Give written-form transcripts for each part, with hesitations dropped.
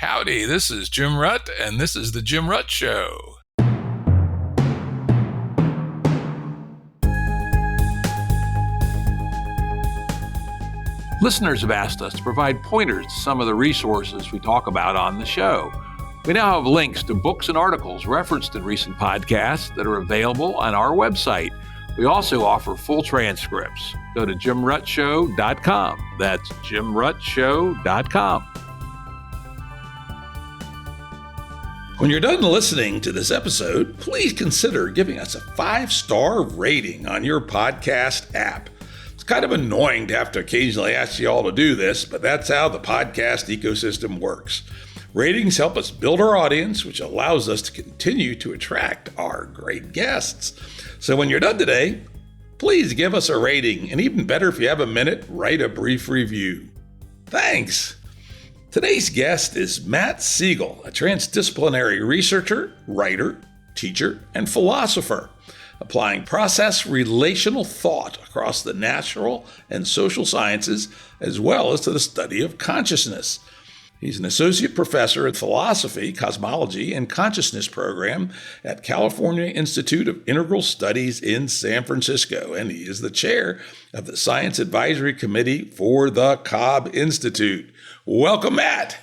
Howdy, this is Jim Rutt, and this is The Jim Rutt Show. Listeners have asked us to provide pointers to some of the resources we talk about on the show. We now have links to books and articles referenced in recent podcasts that are available on our website. We also offer full transcripts. Go to jimruttshow.com. That's jimruttshow.com. When you're done listening to this episode, please consider giving us a 5-star rating on your podcast app. It's kind of annoying to have to occasionally ask you all to do this, but that's how the podcast ecosystem works. Ratings help us build our audience, which allows us to continue to attract our great guests. So when you're done today, please give us a rating, and even better if you have a minute, write a brief review. Thanks! Today's guest is Matt Segall, a transdisciplinary researcher, writer, teacher, and philosopher, applying process-relational thought across the natural and social sciences, as well as to the study of consciousness. He's an associate professor in philosophy, cosmology, and consciousness program at California Institute of Integral Studies in San Francisco, and he is the chair of the Science Advisory Committee for the Cobb Institute. Welcome, Matt.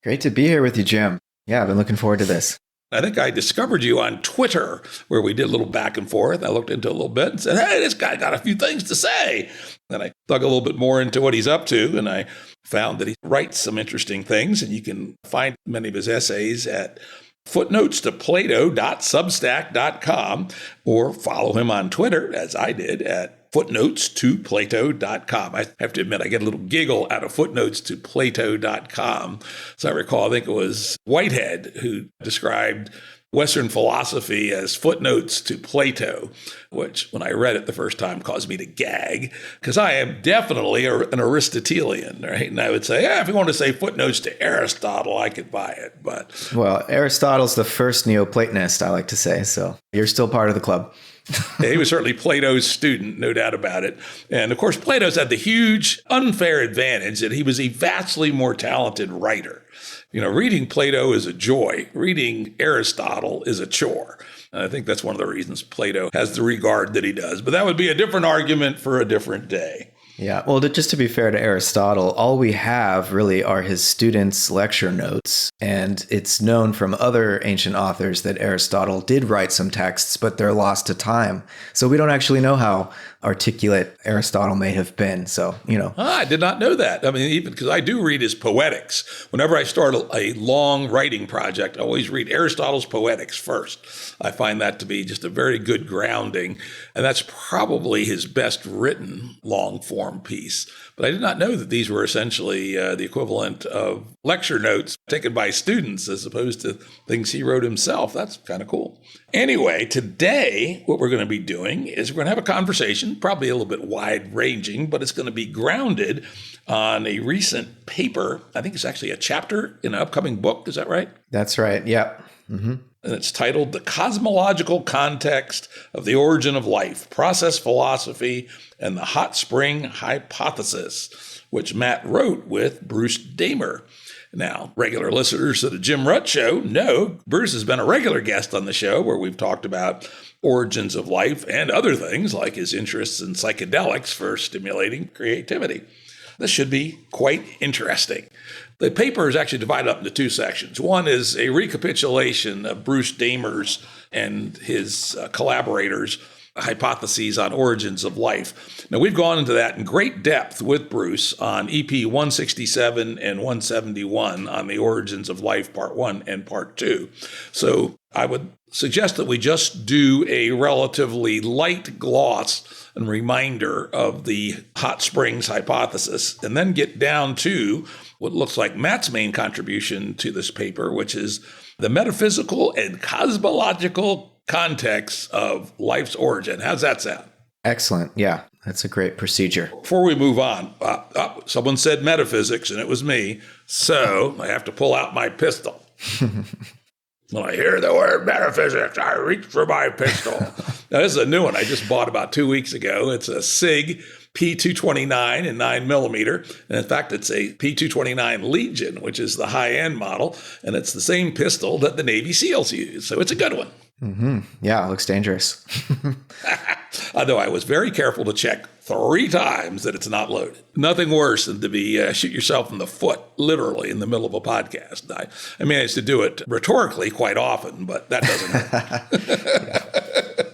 Great to be here with you, Jim. Yeah, I've been looking forward to this. I think I discovered you on Twitter, where we did a little back and forth. I looked into it a little bit and said, hey, this guy got a few things to say. And I dug a little bit more into what he's up to, and I found that he writes some interesting things, and you can find many of his essays at footnotes to plato.substack.com, or follow him on Twitter, as I did, at footnotes to plato.com. I have to admit, I get a little giggle out of footnotes to plato.com. So I recall, I think it was Whitehead who described Western philosophy as footnotes to Plato, which when I read it the first time caused me to gag, because I am definitely an Aristotelian, right? And I would say, if you want to say footnotes to Aristotle, I could buy it. But well, Aristotle's the first Neoplatonist, I like to say, so you're still part of the club. He was certainly Plato's student, no doubt about it. And of course, Plato's had the huge unfair advantage that he was a vastly more talented writer. You know, reading Plato is a joy. Reading Aristotle is a chore. And I think that's one of the reasons Plato has the regard that he does. But that would be a different argument for a different day. Yeah, well, just to be fair to Aristotle, all we have really are his students' lecture notes. And it's known from other ancient authors that Aristotle did write some texts, but they're lost to time. So we don't actually know how articulate Aristotle may have been. So, you know. I did not know that. I mean, even because I do read his Poetics. Whenever I start a long writing project, I always read Aristotle's Poetics first. I find that to be just a very good grounding. And that's probably his best written long form piece. But I did not know that these were essentially the equivalent of lecture notes taken by students as opposed to things he wrote himself. That's kind of cool. Anyway, today, what we're going to be doing is we're going to have a conversation, probably a little bit wide-ranging, but it's going to be grounded on a recent paper. I think it's actually a chapter in an upcoming book. Is that right? That's right. Yep. Mm-hmm. And it's titled The Cosmological Context of the Origin of Life, Process Philosophy, and the Hot Spring Hypothesis, which Matt wrote with Bruce Damer. Now, regular listeners to the Jim Rutt Show know Bruce has been a regular guest on the show where we've talked about origins of life and other things like his interests in psychedelics for stimulating creativity. This should be quite interesting. The paper is actually divided up into two sections. One is a recapitulation of Bruce Damer's and his collaborators' hypotheses on origins of life. Now, we've gone into that in great depth with Bruce on EP 167 and 171 on the origins of life, part 1 and part 2. So I would suggest that we just do a relatively light gloss and reminder of the hot springs hypothesis, and then get down to what looks like Matt's main contribution to this paper, which is the metaphysical and cosmological context of life's origin. How's that sound? Excellent. Yeah, that's a great procedure. Before we move on, someone said metaphysics, and it was me, so I have to pull out my pistol. When I hear the word metaphysics, I reach for my pistol. Now, this is a new one I just bought about 2 weeks ago. It's a SIG P229 in 9mm. And in fact, it's a P229 Legion, which is the high-end model. And it's the same pistol that the Navy SEALs use. So it's a good one. Mm-hmm. Yeah, it looks dangerous. Although I was very careful to check 3 times that it's not loaded. Nothing worse than to be shoot yourself in the foot, literally, in the middle of a podcast. I managed to do it rhetorically quite often, but that doesn't hurt.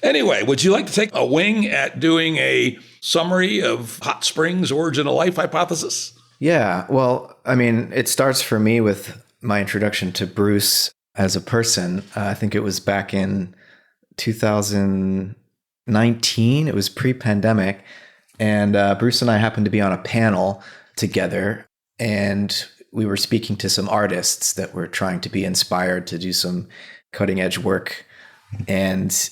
Anyway, would you like to take a wing at doing a summary of hot springs' origin of life hypothesis? Yeah, well, I mean, it starts for me with my introduction to Bruce as a person. I think it was back in 2019. It was pre-pandemic. And Bruce and I happened to be on a panel together. And we were speaking to some artists that were trying to be inspired to do some cutting edge work. And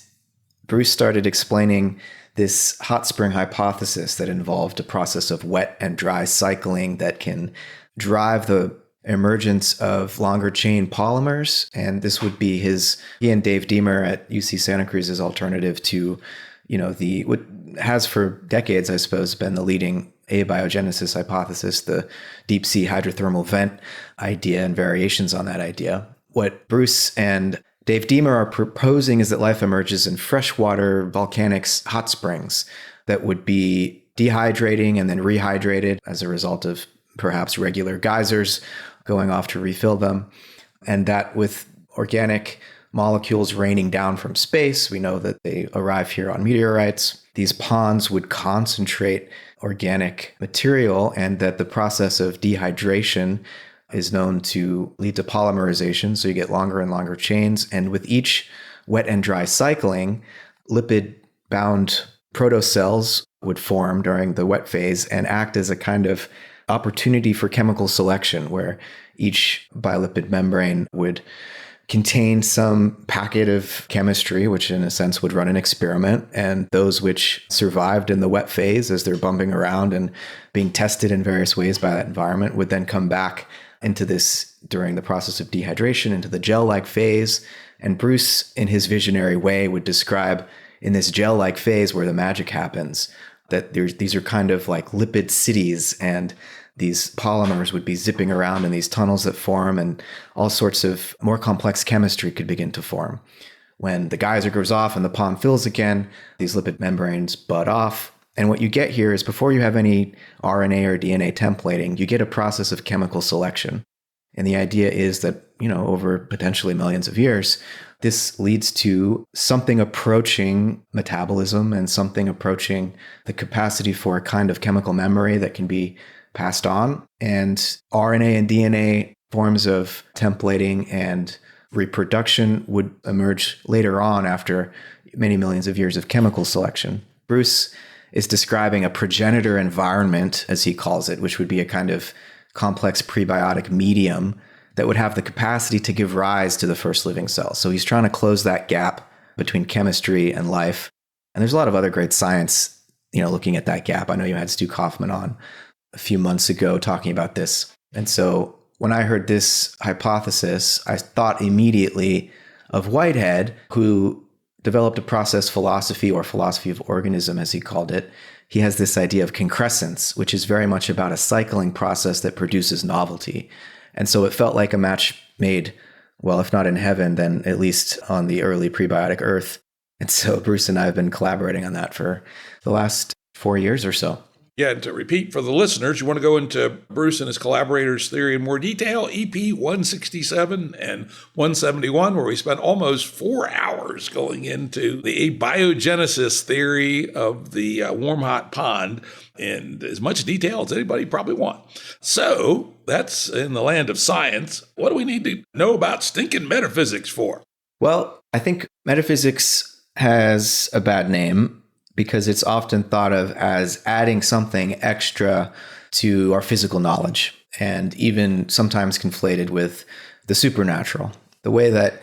Bruce started explaining this hot spring hypothesis that involved a process of wet and dry cycling that can drive the emergence of longer chain polymers. And this would be he and Dave Deemer at UC Santa Cruz's alternative to, what has for decades, I suppose, been the leading abiogenesis hypothesis, the deep sea hydrothermal vent idea and variations on that idea. What Bruce and Dave Deemer are proposing is that life emerges in freshwater volcanic hot springs that would be dehydrating and then rehydrated as a result of perhaps regular geysers going off to refill them. And that with organic molecules raining down from space, we know that they arrive here on meteorites. These ponds would concentrate organic material, and that the process of dehydration is known to lead to polymerization. So you get longer and longer chains. And with each wet and dry cycling, lipid-bound protocells would form during the wet phase and act as a kind of opportunity for chemical selection, where each bilipid membrane would contain some packet of chemistry, which in a sense would run an experiment. And those which survived in the wet phase as they're bumping around and being tested in various ways by that environment would then come back into this during the process of dehydration into the gel-like phase. And Bruce, in his visionary way, would describe in this gel-like phase where the magic happens, that these are kind of like lipid cities, and these polymers would be zipping around in these tunnels that form, and all sorts of more complex chemistry could begin to form. When the geyser goes off and the pond fills again, these lipid membranes bud off. And what you get here is, before you have any RNA or DNA templating, you get a process of chemical selection. And the idea is that, over potentially millions of years, this leads to something approaching metabolism and something approaching the capacity for a kind of chemical memory that can be passed on. And RNA and DNA forms of templating and reproduction would emerge later on after many millions of years of chemical selection. Bruce is describing a progenitor environment, as he calls it, which would be a kind of complex prebiotic medium that would have the capacity to give rise to the first living cells. So he's trying to close that gap between chemistry and life. And there's a lot of other great science, looking at that gap. I know you had Stu Kaufman on a few months ago talking about this. And so when I heard this hypothesis, I thought immediately of Whitehead, who developed a process philosophy, or philosophy of organism, as he called it. He has this idea of concrescence, which is very much about a cycling process that produces novelty. And so it felt like a match made, well, if not in heaven, then at least on the early prebiotic earth. And so Bruce and I have been collaborating on that for the last 4 years or so. Yeah, and to repeat for the listeners, you want to go into Bruce and his collaborators' theory in more detail, EP 167 and 171, where we spent almost 4 hours going into the abiogenesis theory of the warm-hot pond in as much detail as anybody probably want. So that's in the land of science. What do we need to know about stinking metaphysics for? Well, I think metaphysics has a bad name, because it's often thought of as adding something extra to our physical knowledge, and even sometimes conflated with the supernatural. The way that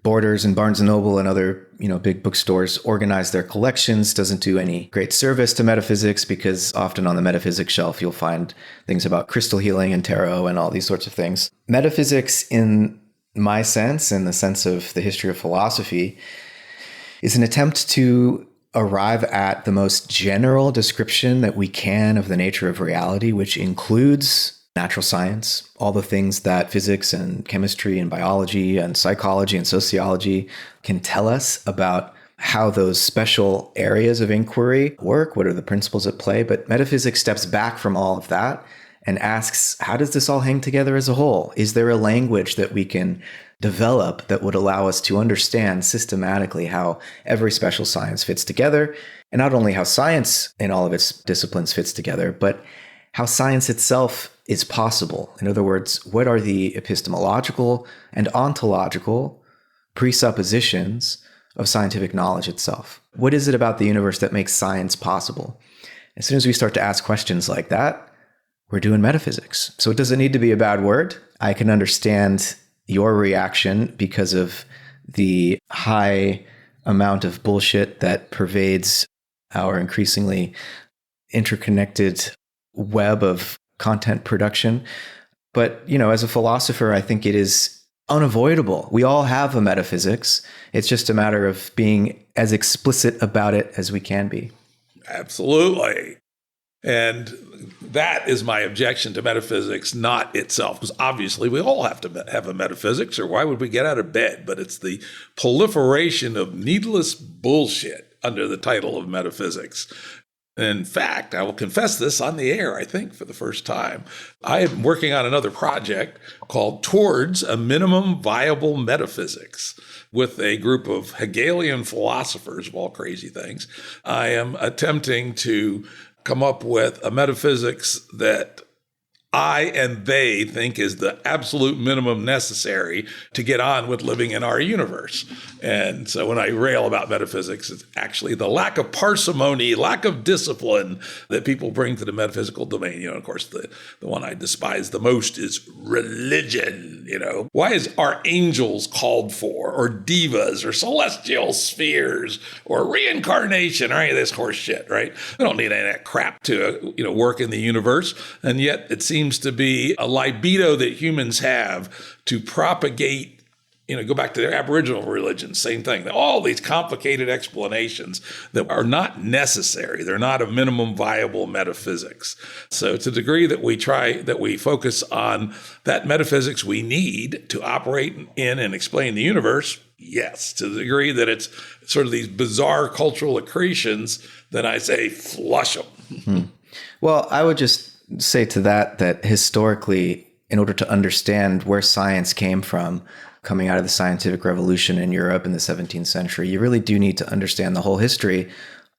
Borders and Barnes & Noble and other, big bookstores organize their collections doesn't do any great service to metaphysics, because often on the metaphysics shelf, you'll find things about crystal healing and tarot and all these sorts of things. Metaphysics, in my sense and the sense of the history of philosophy, is an attempt to arrive at the most general description that we can of the nature of reality, which includes natural science, all the things that physics and chemistry and biology and psychology and sociology can tell us about how those special areas of inquiry work, what are the principles at play. But metaphysics steps back from all of that and asks, how does this all hang together as a whole? Is there a language that we can develop that would allow us to understand systematically how every special science fits together? And not only how science in all of its disciplines fits together, but how science itself is possible. In other words, what are the epistemological and ontological presuppositions of scientific knowledge itself? What is it about the universe that makes science possible? As soon as we start to ask questions like that, we're doing metaphysics. So it doesn't need to be a bad word. I can understand your reaction because of the high amount of bullshit that pervades our increasingly interconnected web of content production. But, as a philosopher, I think it is unavoidable. We all have a metaphysics. It's just a matter of being as explicit about it as we can be. Absolutely. And that is my objection to metaphysics, not itself, because obviously we all have to have a metaphysics, or why would we get out of bed? But it's the proliferation of needless bullshit under the title of metaphysics. In fact, I will confess this on the air, I think, for the first time. I am working on another project called Towards a Minimum Viable Metaphysics with a group of Hegelian philosophers of all crazy things. I am attempting to come up with a metaphysics that I and they think is the absolute minimum necessary to get on with living in our universe. And so when I rail about metaphysics, it's actually the lack of parsimony, lack of discipline that people bring to the metaphysical domain. Of course, the one I despise the most is religion. Why is are angels called for, or divas, or celestial spheres, or reincarnation, or any of this horse shit, right? We don't need any of that crap to, work in the universe. And yet it seems to be a libido that humans have to propagate, go back to their Aboriginal religion, same thing. All these complicated explanations that are not necessary. They're not a minimum viable metaphysics. So to the degree that we focus on that metaphysics we need to operate in and explain the universe, yes. To the degree that it's sort of these bizarre cultural accretions, then I say flush them. Mm-hmm. Well, I would just say to that historically, in order to understand where science came from, coming out of the scientific revolution in Europe in the 17th century, you really do need to understand the whole history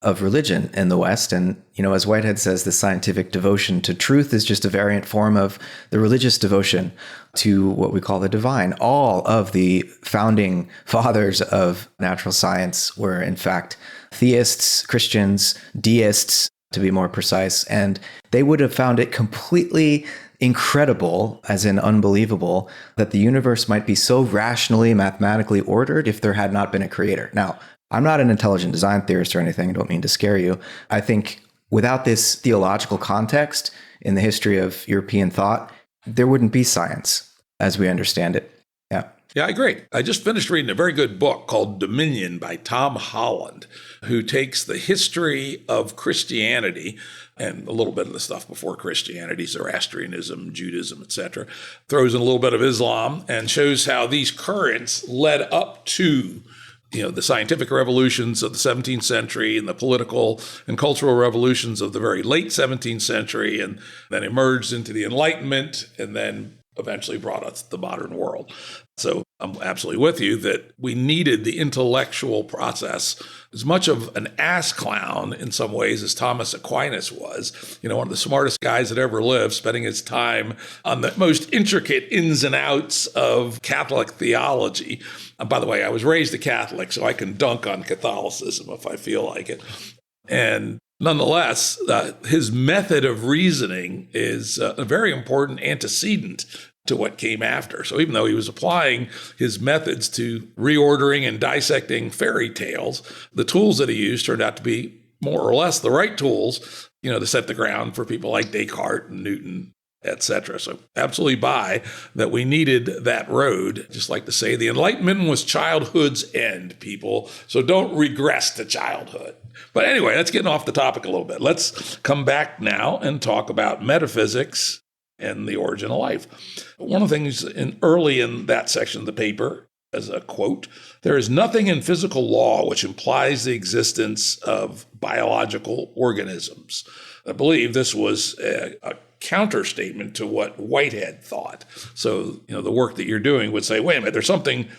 of religion in the West. And, as Whitehead says, the scientific devotion to truth is just a variant form of the religious devotion to what we call the divine. All of the founding fathers of natural science were, in fact, theists, Christians, deists, to be more precise, and they would have found it completely incredible, as in unbelievable, that the universe might be so rationally, mathematically ordered if there had not been a creator. Now, I'm not an intelligent design theorist or anything. I don't mean to scare you. I think without this theological context in the history of European thought, there wouldn't be science as we understand it. Yeah. Yeah, I agree. I just finished reading a very good book called Dominion by Tom Holland, who takes the history of Christianity and a little bit of the stuff before Christianity, Zoroastrianism, Judaism, etc., throws in a little bit of Islam and shows how these currents led up to the scientific revolutions of the 17th century and the political and cultural revolutions of the very late 17th century, and then emerged into the Enlightenment and then eventually brought us to the modern world. So I'm absolutely with you that we needed the intellectual process as much of an ass clown in some ways as Thomas Aquinas was, one of the smartest guys that ever lived, spending his time on the most intricate ins and outs of Catholic theology. And by the way, I was raised a Catholic, so I can dunk on Catholicism if I feel like it. And nonetheless, his method of reasoning is a very important antecedent to what came after. So even though he was applying his methods to reordering and dissecting fairy tales, the tools that he used turned out to be more or less the right tools, to set the ground for people like Descartes and Newton etc. So absolutely buy that we needed that road. Just like to say the Enlightenment was childhood's end, people. So don't regress to childhood. But anyway, that's getting off the topic a little bit. Let's come back now and talk about metaphysics and the origin of life. One of the things early in that section of the paper, as a quote, there is nothing in physical law which implies the existence of biological organisms. I believe this was a counter-statement to what Whitehead thought. So, the work that you're doing would say, wait a minute, there's something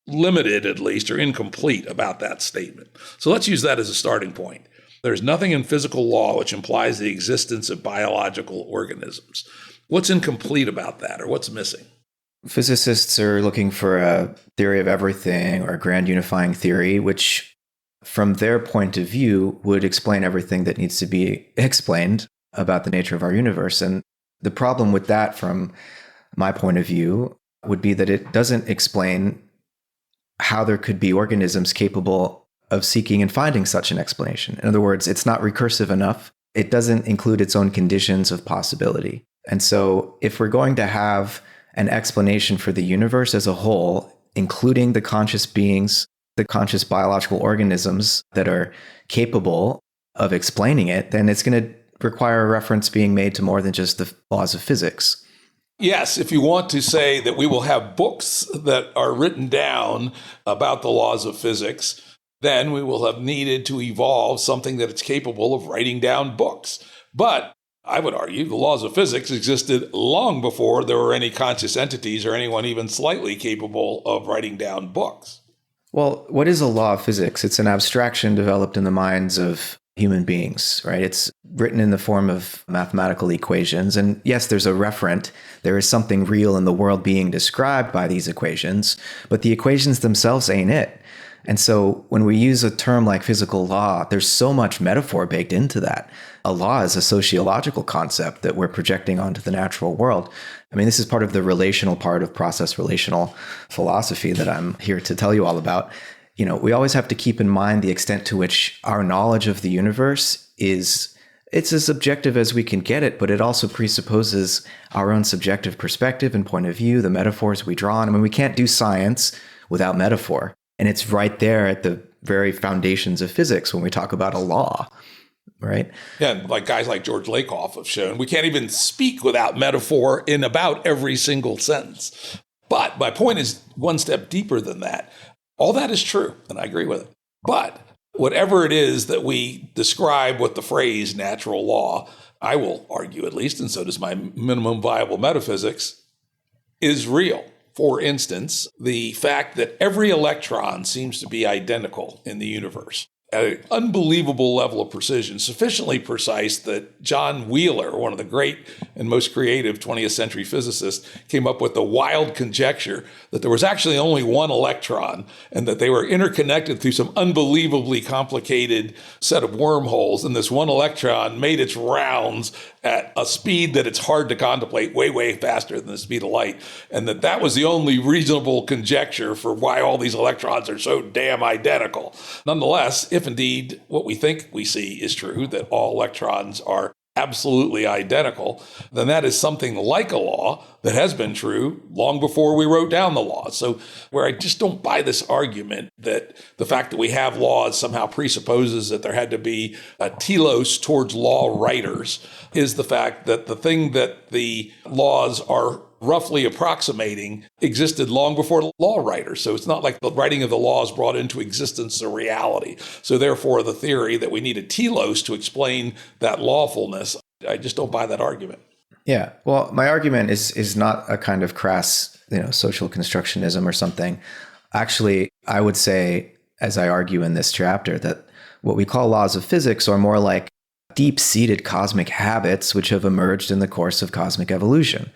limited, at least, or incomplete about that statement. So let's use that as a starting point. There's nothing in physical law which implies the existence of biological organisms. What's incomplete about that, or what's missing? Physicists are looking for a theory of everything or a grand unifying theory, which from their point of view would explain everything that needs to be explained about the nature of our universe. And the problem with that, from my point of view, would be that it doesn't explain how there could be organisms capable of seeking and finding such an explanation. In other words, it's not recursive enough. It doesn't include its own conditions of possibility. And so if we're going to have an explanation for the universe as a whole, including the conscious beings, the conscious biological organisms that are capable of explaining it, then it's going to require a reference being made to more than just the laws of physics. Yes, if you want to say that we will have books that are written down about the laws of physics, then we will have needed to evolve something that it's capable of writing down books. But I would argue the laws of physics existed long before there were any conscious entities or anyone even slightly capable of writing down books. Well, what is a law of physics? It's an abstraction developed in the minds of human beings, right? It's written in the form of mathematical equations. And yes, there's a referent. There is something real in the world being described by these equations, but the equations themselves ain't it. And so when we use a term like physical law, there's so much metaphor baked into that. A law is a sociological concept that we're projecting onto the natural world. I mean, this is part of the relational part of process-relational philosophy that I'm here to tell you all about. We always have to keep in mind the extent to which our knowledge of the universe it's as objective as we can get it, but it also presupposes our own subjective perspective and point of view, the metaphors we draw on. I mean, we can't do science without metaphor. And it's right there at the very foundations of physics when we talk about a law, right? Yeah, like guys like George Lakoff have shown, we can't even speak without metaphor in about every single sentence. But my point is one step deeper than that. All that is true, and I agree with it. But whatever it is that we describe with the phrase natural law, I will argue at least, and so does my minimum viable metaphysics, is real. For instance, the fact that every electron seems to be identical in the universe at an unbelievable level of precision, sufficiently precise that John Wheeler, one of the great and most creative 20th century physicists, came up with the wild conjecture that there was actually only one electron and that they were interconnected through some unbelievably complicated set of wormholes. And this one electron made its rounds at a speed that it's hard to contemplate, way, way faster than the speed of light. And that was the only reasonable conjecture for why all these electrons are so damn identical. Nonetheless, if indeed what we think we see is true, that all electrons are absolutely identical, then that is something like a law that has been true long before we wrote down the law. So where I just don't buy this argument that the fact that we have laws somehow presupposes that there had to be a telos towards law writers is the fact that the thing that the laws are roughly approximating existed long before law writers. So it's not like the writing of the laws brought into existence a reality. So therefore, the theory that we need a telos to explain that lawfulness, I just don't buy that argument. Yeah. Well, my argument is not a kind of crass, social constructionism or something. Actually, I would say, as I argue in this chapter, that what we call laws of physics are more like deep-seated cosmic habits which have emerged in the course of cosmic evolution.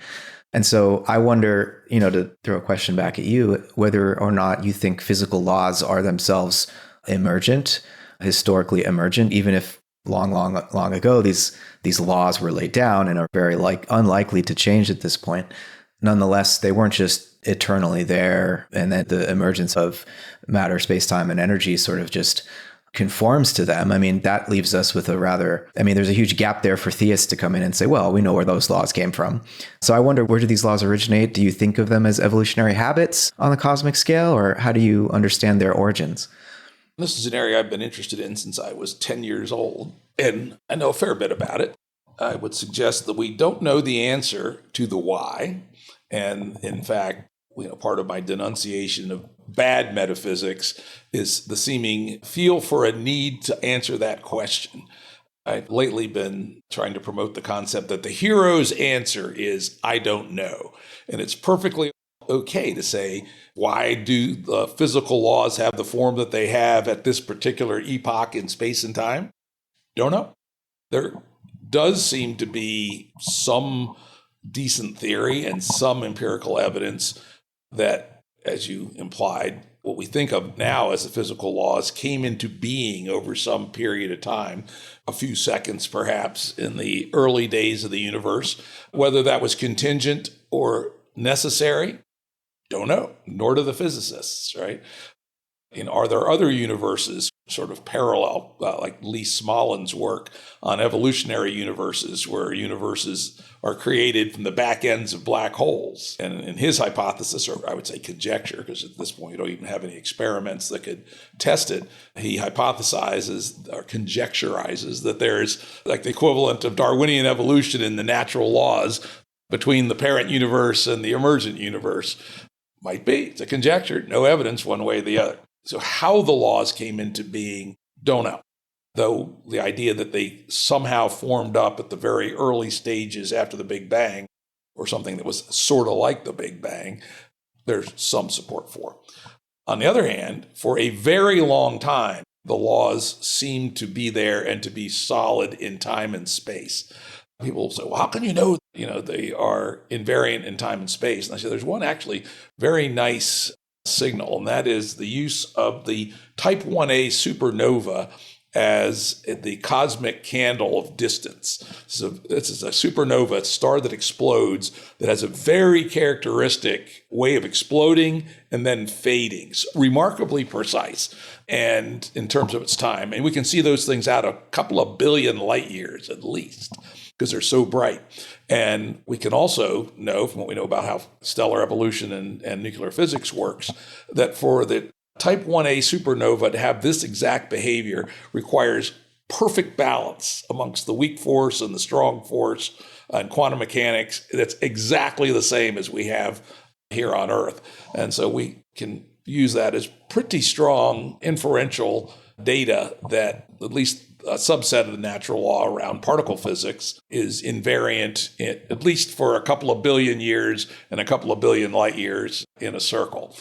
And so I wonder, to throw a question back at you, whether or not you think physical laws are themselves emergent, historically emergent, even if long ago these laws were laid down and are very unlikely to change at this point. Nonetheless, they weren't just eternally there, and that the emergence of matter, space-time, and energy sort of just conforms to them, I mean, that leaves us with there's a huge gap there for theists to come in and say, well, we know where those laws came from. So I wonder, where do these laws originate? Do you think of them as evolutionary habits on the cosmic scale, or how do you understand their origins? This is an area I've been interested in since I was 10 years old, and I know a fair bit about it. I would suggest that we don't know the answer to the why. And in fact, part of my denunciation of bad metaphysics is the seeming feel for a need to answer that question. I've lately been trying to promote the concept that the hero's answer is, I don't know. And it's perfectly okay to say, why do the physical laws have the form that they have at this particular epoch in space and time? Don't know. There does seem to be some decent theory and some empirical evidence that, as you implied, what we think of now as the physical laws came into being over some period of time, a few seconds perhaps, in the early days of the universe. Whether that was contingent or necessary, don't know, nor do the physicists, right? Are there other universes sort of parallel, like Lee Smollin's work on evolutionary universes, where universes are created from the back ends of black holes? And in his hypothesis, or I would say conjecture, because at this point you don't even have any experiments that could test it, he hypothesizes or conjecturizes that there's like the equivalent of Darwinian evolution in the natural laws between the parent universe and the emergent universe. Might be. It's a conjecture, no evidence one way or the other. So how the laws came into being, don't know. Though the idea that they somehow formed up at the very early stages after the Big Bang, or something that was sort of like the Big Bang, there's some support for. On the other hand, for a very long time, the laws seem to be there and to be solid in time and space. People say, well, how can you know, they are invariant in time and space? And I say, there's one actually very nice signal, and that is the use of the type 1a supernova as the cosmic candle of distance. So this is a supernova, a star that explodes, that has a very characteristic way of exploding and then fading. It's remarkably precise, and in terms of its time. And we can see those things out a couple of billion light years at least, because they're so bright. And we can also know from what we know about how stellar evolution and nuclear physics works, that for the type 1a supernova to have this exact behavior requires perfect balance amongst the weak force and the strong force and quantum mechanics. That's exactly the same as we have here on Earth. And so we can use that as pretty strong inferential data that at least a subset of the natural law around particle physics is invariant, at least for a couple of billion years and a couple of billion light years in a circle.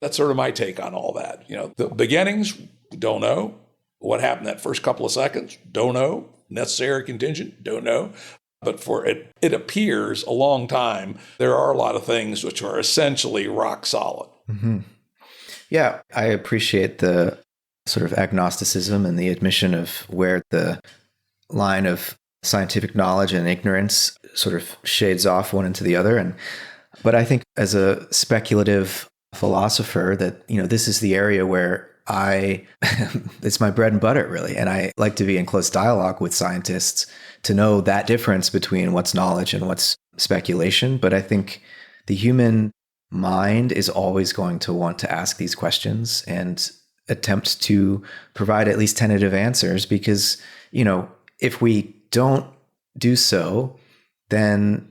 That's sort of my take on all that. The beginnings, don't know. What happened that first couple of seconds, don't know. Necessary, contingent, don't know. But for it appears a long time, there are a lot of things which are essentially rock solid. Mm-hmm. Yeah, I appreciate the sort of agnosticism and the admission of where the line of scientific knowledge and ignorance sort of shades off one into the other. But I think as a speculative philosopher that, this is the area where it's my bread and butter, really. And I like to be in close dialogue with scientists to know that difference between what's knowledge and what's speculation. But I think the human mind is always going to want to ask these questions and attempt to provide at least tentative answers, because, if we don't do so, then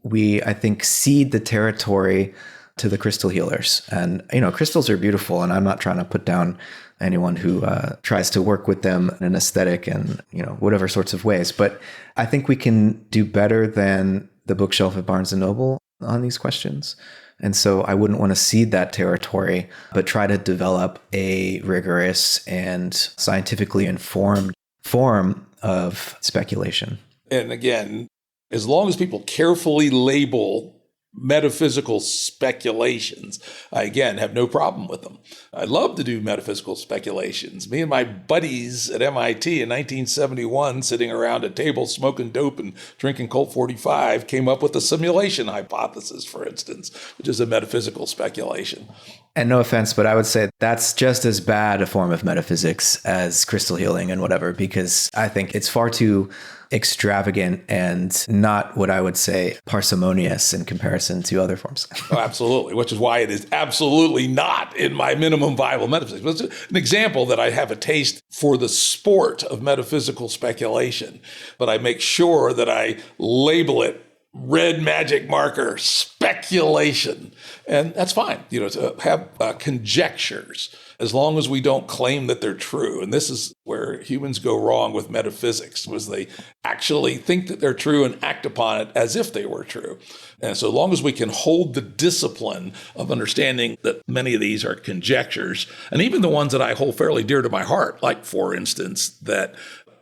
we, I think, cede the territory to the crystal healers. And, crystals are beautiful, and I'm not trying to put down anyone who tries to work with them in an aesthetic and, whatever sorts of ways. But I think we can do better than the bookshelf at Barnes & Noble on these questions. And so I wouldn't want to cede that territory, but try to develop a rigorous and scientifically informed form of speculation. And again, as long as people carefully label metaphysical speculations, I, again, have no problem with them. I love to do metaphysical speculations. Me and my buddies at MIT in 1971, sitting around a table smoking dope and drinking Colt 45, came up with the simulation hypothesis, for instance, which is a metaphysical speculation. And no offense, but I would say that's just as bad a form of metaphysics as crystal healing and whatever, because I think it's far too extravagant and not what I would say parsimonious in comparison to other forms. Oh, absolutely, which is why it is absolutely not in my minimum viable metaphysics. But it's an example that I have a taste for the sport of metaphysical speculation, but I make sure that I label it red magic marker speculation. And that's fine, to have conjectures, as long as we don't claim that they're true. And this is where humans go wrong with metaphysics, was they actually think that they're true and act upon it as if they were true. And so long as we can hold the discipline of understanding that many of these are conjectures, and even the ones that I hold fairly dear to my heart, like, for instance, that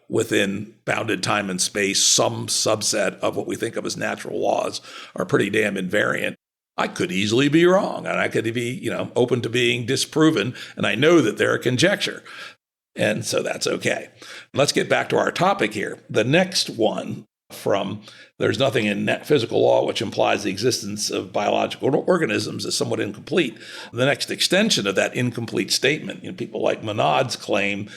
within bounded time and space, some subset of what we think of as natural laws are pretty damn invariant. I could easily be wrong, and I could be, open to being disproven, and I know that they're a conjecture. And so that's okay. Let's get back to our topic here. The next one from there's nothing in net physical law which implies the existence of biological organisms is somewhat incomplete. The next extension of that incomplete statement, people like Monod's claim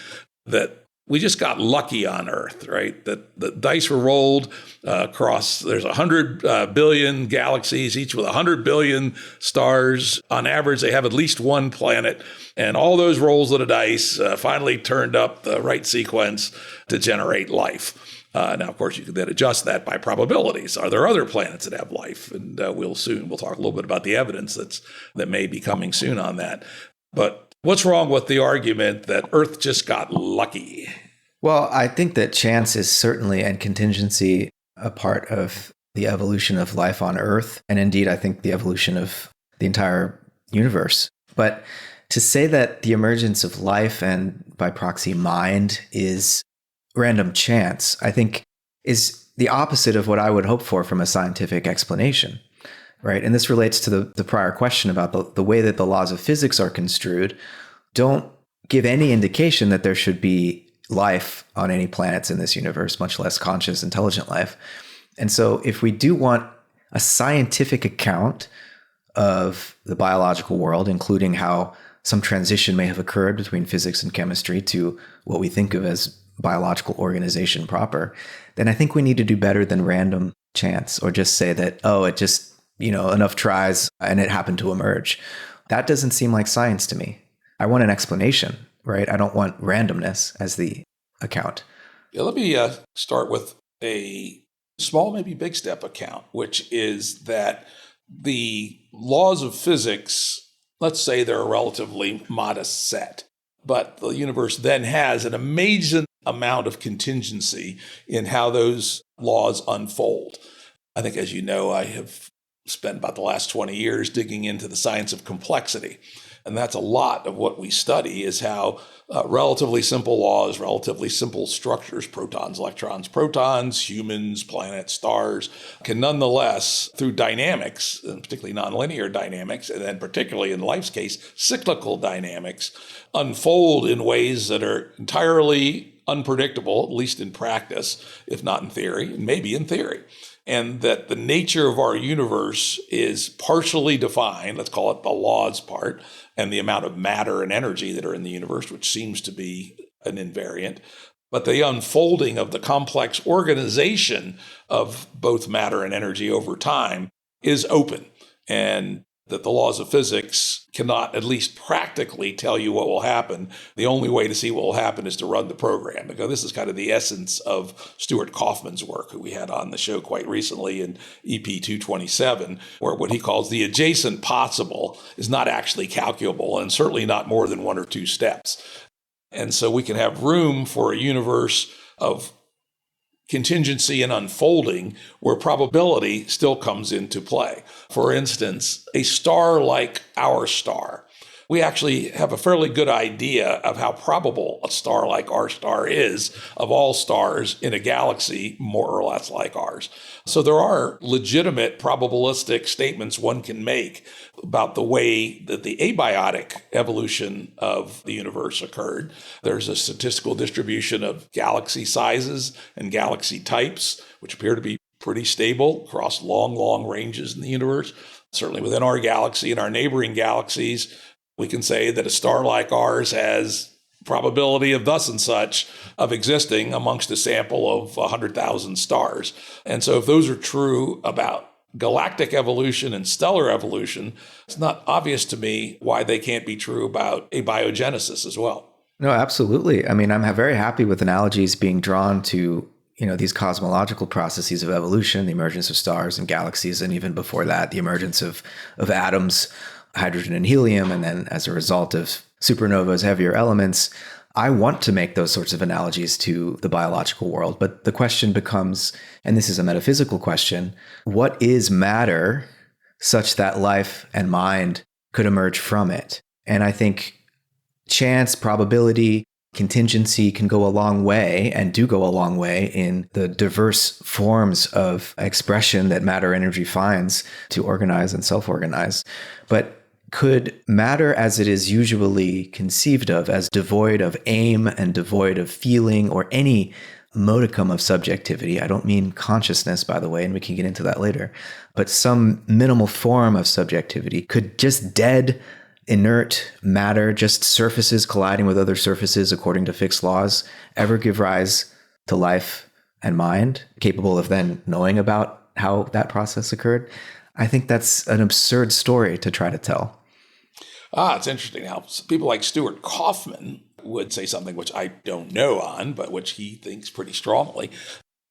that we just got lucky on Earth, right? That the dice were rolled across, there's 100 billion galaxies, each with 100 billion stars. On average, they have at least one planet. And all those rolls of the dice finally turned up the right sequence to generate life. Now, of course, you can then adjust that by probabilities. Are there other planets that have life? And we'll talk a little bit about the evidence that may be coming soon on that. But what's wrong with the argument that Earth just got lucky? Well, I think that chance is certainly, and contingency, a part of the evolution of life on Earth. And indeed, I think the evolution of the entire universe. But to say that the emergence of life and by proxy mind is random chance, I think is the opposite of what I would hope for from a scientific explanation. Right. And this relates to the prior question about the way that the laws of physics are construed don't give any indication that there should be life on any planets in this universe, much less conscious, intelligent life. And so if we do want a scientific account of the biological world, including how some transition may have occurred between physics and chemistry to what we think of as biological organization proper, then I think we need to do better than random chance, or just say that, it just, enough tries and it happened to emerge. That doesn't seem like science to me. I want an explanation, right? I don't want randomness as the account. Yeah, let me start with a small, maybe big step account, which is that the laws of physics, let's say they're a relatively modest set, but the universe then has an amazing amount of contingency in how those laws unfold. I think, as you know, I have spent about the last 20 years digging into the science of complexity. And that's a lot of what we study, is how relatively simple laws, relatively simple structures, protons, electrons, protons, humans, planets, stars, can nonetheless, through dynamics, and particularly nonlinear dynamics, and then particularly in life's case, cyclical dynamics, unfold in ways that are entirely unpredictable, at least in practice, if not in theory, and maybe in theory. And that the nature of our universe is partially defined, let's call it the laws part, and the amount of matter and energy that are in the universe, which seems to be an invariant. But the unfolding of the complex organization of both matter and energy over time is open. And that the laws of physics cannot, at least practically, tell you what will happen. The only way to see what will happen is to run the program. Because this is kind of the essence of Stu Kaufman's work, who we had on the show quite recently in EP 227, where what he calls the adjacent possible is not actually calculable, and certainly not more than one or two steps. And so we can have room for a universe of contingency and unfolding where probability still comes into play. For instance, a star like our star we actually have a fairly good idea of how probable a star like our star is of all stars in a galaxy more or less like ours. So there are legitimate probabilistic statements one can make about the way that the abiotic evolution of the universe occurred. There's a statistical distribution of galaxy sizes and galaxy types, which appear to be pretty stable across long, long ranges in the universe. Certainly within our galaxy and our neighboring galaxies, we can say that a star like ours has probability of thus and such of existing amongst a sample of 100,000 stars. And so if those are true about galactic evolution and stellar evolution, it's not obvious to me why they can't be true about abiogenesis as well. No, absolutely. I mean, I'm very happy with analogies being drawn to, these cosmological processes of evolution, the emergence of stars and galaxies, and even before that, the emergence of atoms, hydrogen and helium, and then as a result of supernovas, heavier elements. I want to make those sorts of analogies to the biological world, but the question becomes, and this is a metaphysical question, what is matter such that life and mind could emerge from it? And I think chance, probability, contingency can go a long way and do go a long way in the diverse forms of expression that matter energy finds to organize and self-organize. But could matter as it is usually conceived of as devoid of aim and devoid of feeling or any modicum of subjectivity — I don't mean consciousness, by the way, and we can get into that later — but some minimal form of subjectivity, could just dead, inert matter, just surfaces colliding with other surfaces according to fixed laws, ever give rise to life and mind, capable of then knowing about how that process occurred? I think that's an absurd story to try to tell. It's interesting how people like Stu Kaufman would say something which I don't know on, but which he thinks pretty strongly,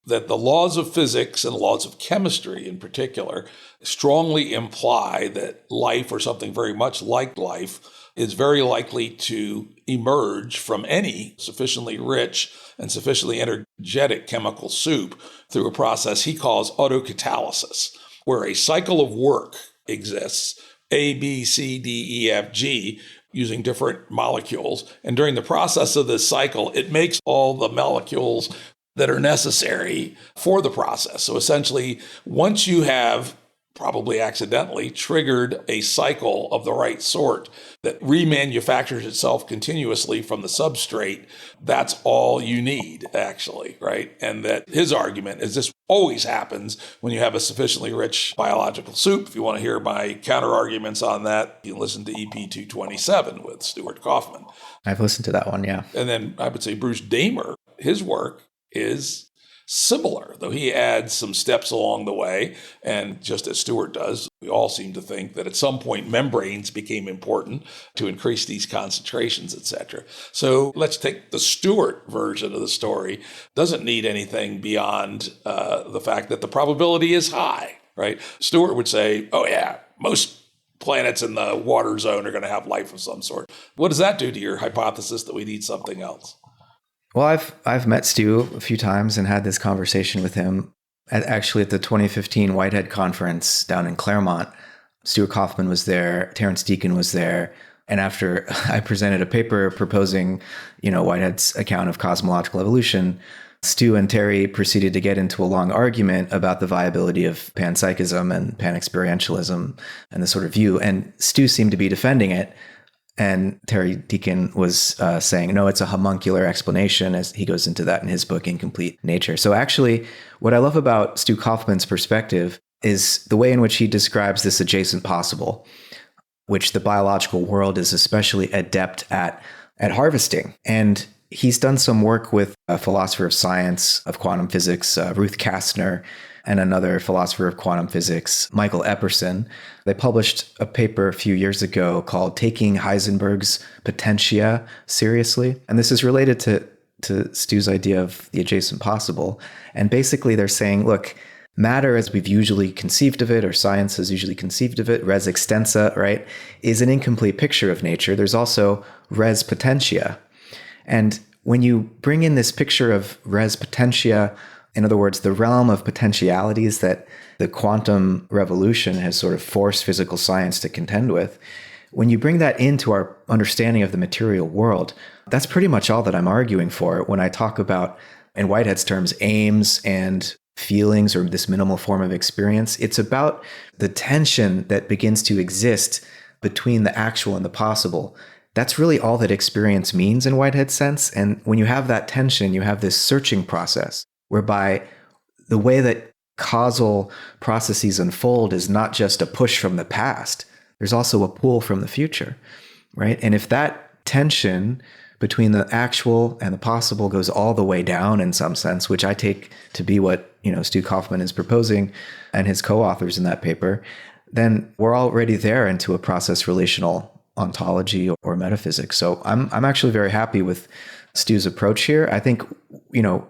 that the laws of physics and laws of chemistry in particular strongly imply that life, or something very much like life, is very likely to emerge from any sufficiently rich and sufficiently energetic chemical soup through a process he calls autocatalysis, where a cycle of work exists, A, B, C, D, E, F, G, using different molecules. And during the process of this cycle, it makes all the molecules that are necessary for the process. So essentially, once you have probably accidentally triggered a cycle of the right sort that remanufactures itself continuously from the substrate, that's all you need, actually, right? And that his argument is this always happens when you have a sufficiently rich biological soup. If you want to hear my counter arguments on that, you can listen to EP 227 with Stu Kaufman. I've listened to that one, yeah. And then I would say Bruce Damer, his work is similar, though he adds some steps along the way. And just as Stewart does, we all seem to think that at some point membranes became important to increase these concentrations, etc. So let's take the Stewart version of the story. Doesn't need anything beyond the fact that the probability is high, right? Stewart would say, oh yeah, most planets in the water zone are going to have life of some sort. What does that do to your hypothesis that we need something else? Well, I've met Stu a few times and had this conversation with him actually at the 2015 Whitehead conference down in Claremont. Stu Kaufman was there, Terence Deacon was there, and after I presented a paper proposing, Whitehead's account of cosmological evolution, Stu and Terry proceeded to get into a long argument about the viability of panpsychism and panexperientialism and this sort of view, and Stu seemed to be defending it. And Terry Deacon was saying, no, it's a homuncular explanation, as he goes into that in his book, Incomplete Nature. So actually, what I love about Stu Kaufman's perspective is the way in which he describes this adjacent possible, which the biological world is especially adept at harvesting. And he's done some work with a philosopher of science of quantum physics, Ruth Kastner, and another philosopher of quantum physics, Michael Epperson. They published a paper a few years ago called Taking Heisenberg's Potentia Seriously. And this is related to Stu's idea of the adjacent possible. And basically they're saying, look, matter as we've usually conceived of it, or science has usually conceived of it, res extensa, right, is an incomplete picture of nature. There's also res potentia. And when you bring in this picture of res potentia, in other words, the realm of potentialities that the quantum revolution has sort of forced physical science to contend with, when you bring that into our understanding of the material world, that's pretty much all that I'm arguing for when I talk about, in Whitehead's terms, aims and feelings or this minimal form of experience. It's about the tension that begins to exist between the actual and the possible. That's really all that experience means in Whitehead's sense. And when you have that tension, you have this searching process whereby the way that causal processes unfold is not just a push from the past. There's also a pull from the future, right? And if that tension between the actual and the possible goes all the way down in some sense, which I take to be what, Stu Kaufman is proposing and his co-authors in that paper, then we're already there into a process-relational ontology or metaphysics. So I'm actually very happy with Stu's approach here. I think,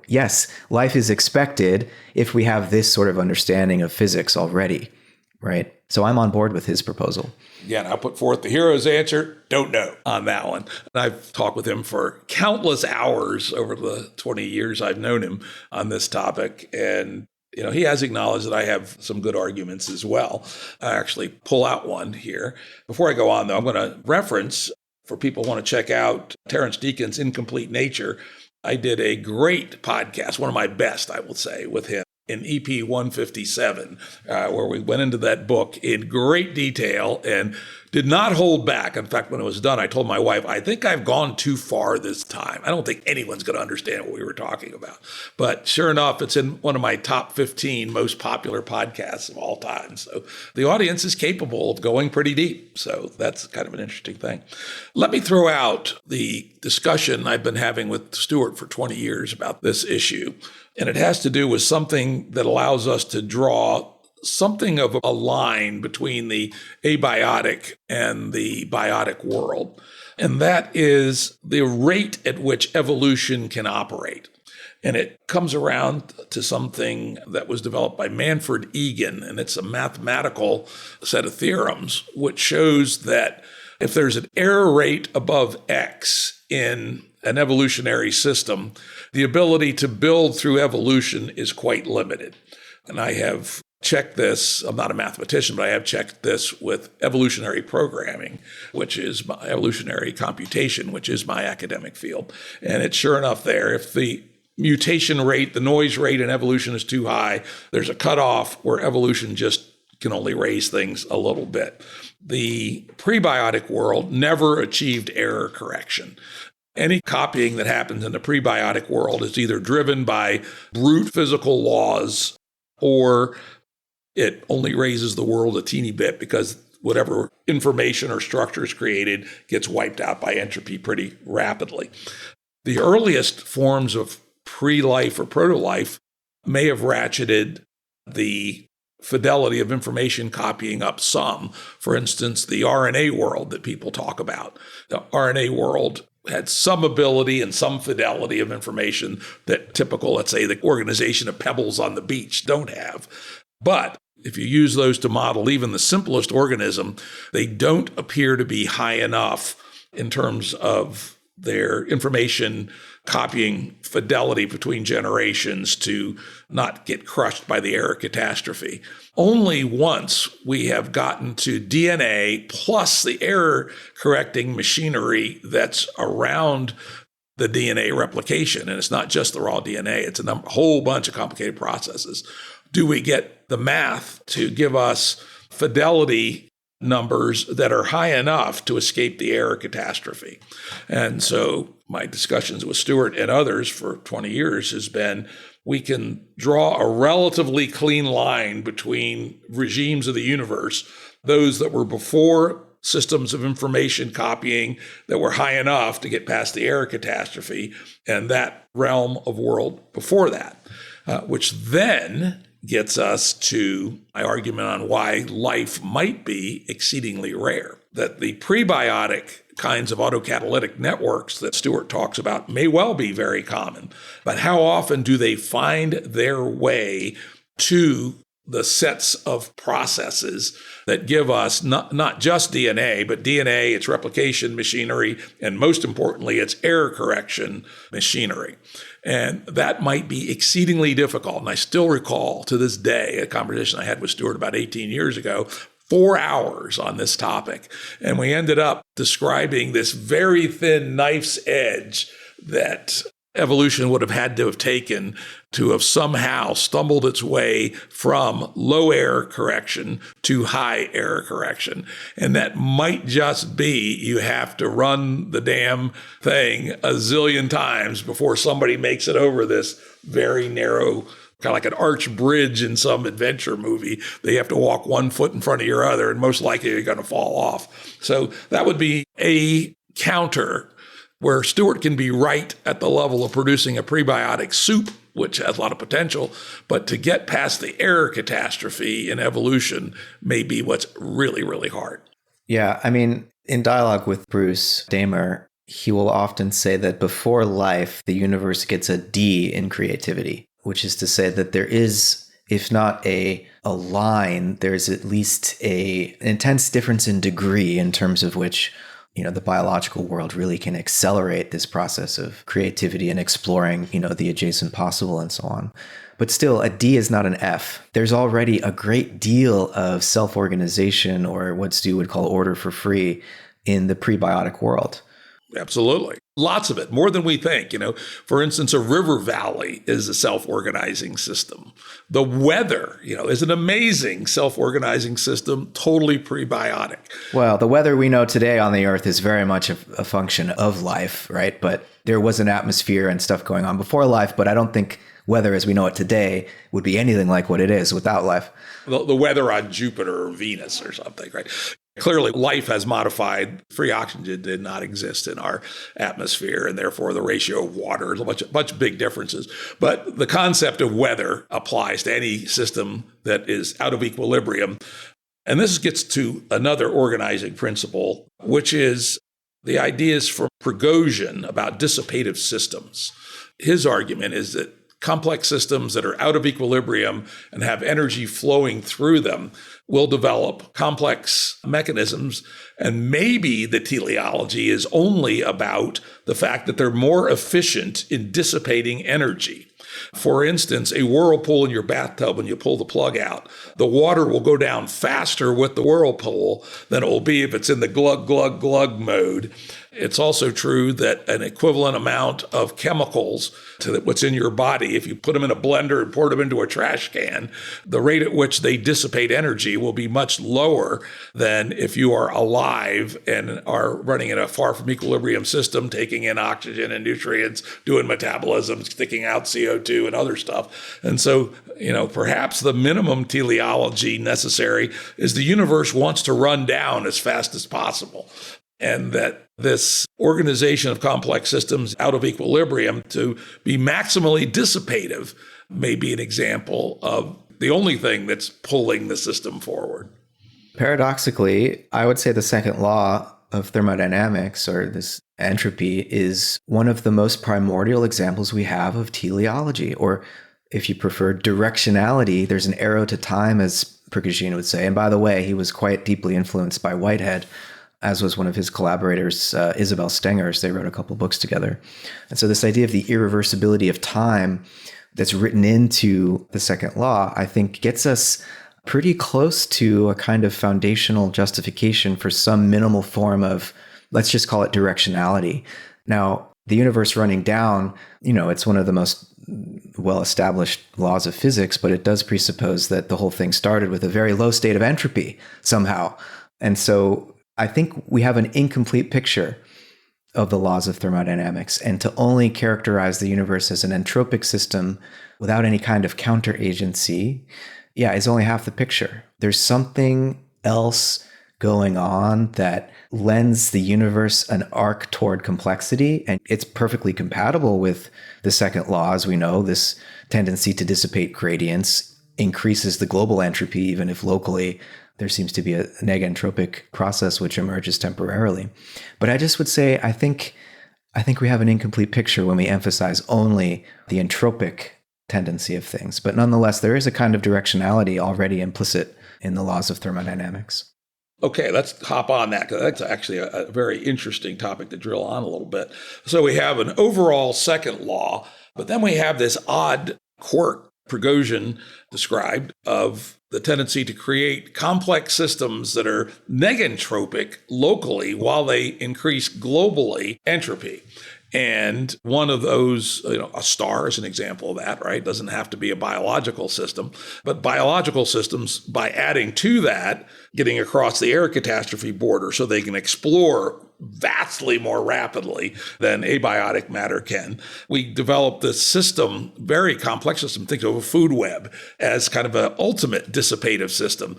yes, life is expected if we have this sort of understanding of physics already, right? So I'm on board with his proposal. Again, I'll put forth the hero's answer, don't know on that one. And I've talked with him for countless hours over the 20 years I've known him on this topic. And, he has acknowledged that I have some good arguments as well. I actually pull out one here. Before I go on, though, I'm going to reference, for people who want to check out Terence Deacon's Incomplete Nature. I did a great podcast, one of my best, I will say, with him in EP 157, where we went into that book in great detail and did not hold back. In fact, when it was done, I told my wife, I think I've gone too far this time. I don't think anyone's going to understand what we were talking about. But sure enough, it's in one of my top 15 most popular podcasts of all time. So the audience is capable of going pretty deep. So that's kind of an interesting thing. Let me throw out the discussion I've been having with Stuart for 20 years about this issue. And it has to do with something that allows us to draw something of a line between the abiotic and the biotic world. And that is the rate at which evolution can operate. And it comes around to something that was developed by Manfred Egan, and it's a mathematical set of theorems, which shows that if there's an error rate above X in an evolutionary system, the ability to build through evolution is quite limited. And I have checked this. I'm not a mathematician, but I have checked this with evolutionary programming, which is my evolutionary computation, which is my academic field. And it's sure enough there. If the mutation rate, the noise rate in evolution is too high, there's a cutoff where evolution just can only raise things a little bit. The prebiotic world never achieved error correction. Any copying that happens in the prebiotic world is either driven by brute physical laws or it only raises the world a teeny bit because whatever information or structure is created gets wiped out by entropy pretty rapidly. The earliest forms of pre-life or proto-life may have ratcheted the fidelity of information copying up some. For instance, the RNA world that people talk about. The RNA world had some ability and some fidelity of information that typical, let's say, the organization of pebbles on the beach don't have. But if you use those to model even the simplest organism, they don't appear to be high enough in terms of their information copying fidelity between generations to not get crushed by the error catastrophe. Only once we have gotten to DNA plus the error correcting machinery that's around the DNA replication, and it's not just the raw DNA, it's a whole bunch of complicated processes. Do we get the math to give us fidelity numbers that are high enough to escape the error catastrophe? And so my discussions with Stuart and others for 20 years has been, we can draw a relatively clean line between regimes of the universe, those that were before systems of information copying that were high enough to get past the error catastrophe, and that realm of world before that, which then gets us to my argument on why life might be exceedingly rare. That the prebiotic kinds of autocatalytic networks that Stuart talks about may well be very common, but how often do they find their way to the sets of processes that give us not just DNA, but DNA, its replication machinery, and most importantly, its error correction machinery. And that might be exceedingly difficult. And I still recall to this day a conversation I had with Stuart about 18 years ago, 4 hours on this topic. And we ended up describing this very thin knife's edge that evolution would have had to have taken to have somehow stumbled its way from low error correction to high error correction. And that might just be you have to run the damn thing a zillion times before somebody makes it over this very narrow, kind of like an arch bridge in some adventure movie. They have to walk 1 foot in front of your other, and most likely you're going to fall off. So that would be a counter where Stewart can be right at the level of producing a prebiotic soup, which has a lot of potential, but to get past the error catastrophe in evolution may be what's really, really hard. Yeah, I mean, in dialogue with Bruce Damer, he will often say that before life, the universe gets a D in creativity, which is to say that there is, if not a line, there's at least an intense difference in degree in terms of which the biological world really can accelerate this process of creativity and exploring, the adjacent possible and so on. But still, a D is not an F. There's already a great deal of self-organization, or what Stu would call order for free, in the prebiotic world. Absolutely. Lots of it, more than we think. For instance, a river valley is a self-organizing system. The weather, is an amazing self-organizing system, totally prebiotic. Well, the weather we know today on the Earth is very much a function of life, right? But there was an atmosphere and stuff going on before life, but I don't think weather as we know it today would be anything like what it is without life. The weather on Jupiter or Venus or something, right? Clearly, life has modified. Free oxygen did not exist in our atmosphere, and therefore the ratio of water is a bunch of big differences. But the concept of weather applies to any system that is out of equilibrium. And this gets to another organizing principle, which is the ideas from Prigogine about dissipative systems. His argument is that complex systems that are out of equilibrium and have energy flowing through them will develop complex mechanisms. And maybe the teleology is only about the fact that they're more efficient in dissipating energy. For instance, a whirlpool in your bathtub, when you pull the plug out, the water will go down faster with the whirlpool than it will be if it's in the glug, glug, glug mode. It's also true that an equivalent amount of chemicals to what's in your body, if you put them in a blender and pour them into a trash can, the rate at which they dissipate energy will be much lower than if you are alive and are running in a far from equilibrium system, taking in oxygen and nutrients, doing metabolism, sticking out CO2 and other stuff. And so, perhaps the minimum teleology necessary is the universe wants to run down as fast as possible. And that this organization of complex systems out of equilibrium to be maximally dissipative may be an example of the only thing that's pulling the system forward. Paradoxically, I would say the second law of thermodynamics, or this entropy, is one of the most primordial examples we have of teleology, or if you prefer, directionality. There's an arrow to time, as Prigogine would say. And by the way, he was quite deeply influenced by Whitehead, as was one of his collaborators, Isabel Stengers. They wrote a couple books together. And so this idea of the irreversibility of time that's written into the second law, I think, gets us pretty close to a kind of foundational justification for some minimal form of, let's just call it directionality. Now, the universe running down, it's one of the most well-established laws of physics, but it does presuppose that the whole thing started with a very low state of entropy somehow. And so I think we have an incomplete picture of the laws of thermodynamics, and to only characterize the universe as an entropic system without any kind of counter-agency, is only half the picture. There's something else going on that lends the universe an arc toward complexity, and it's perfectly compatible with the second law. As we know, this tendency to dissipate gradients increases the global entropy, even if locally there seems to be a negentropic process which emerges temporarily. But I just would say, I think we have an incomplete picture when we emphasize only the entropic tendency of things. But nonetheless, there is a kind of directionality already implicit in the laws of thermodynamics. Okay, let's hop on that, because that's actually a very interesting topic to drill on a little bit. So we have an overall second law, but then we have this odd quirk Prigogine described of the tendency to create complex systems that are negentropic locally while they increase globally entropy. And one of those, a star is an example of that, right? Doesn't have to be a biological system, but biological systems, by adding to that, getting across the air catastrophe border so they can explore vastly more rapidly than abiotic matter can. We developed this system, very complex system. Think of a food web as kind of an ultimate dissipative system.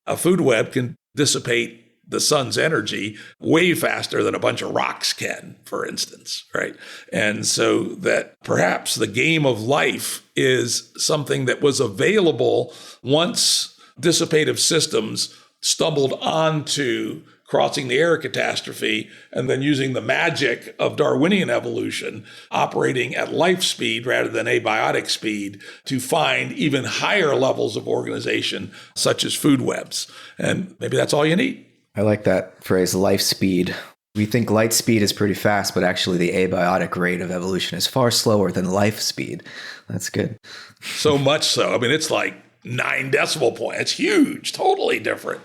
A food web can dissipate the sun's energy way faster than a bunch of rocks can, for instance, right? And so that perhaps the game of life is something that was available once dissipative systems stumbled onto crossing the air catastrophe and then using the magic of Darwinian evolution, operating at life speed rather than abiotic speed to find even higher levels of organization, such as food webs. And maybe that's all you need. I like that phrase, life speed. We think light speed is pretty fast, but actually the abiotic rate of evolution is far slower than life speed. That's good. So much so. I mean, it's like 9 decimal points. It's huge, totally different.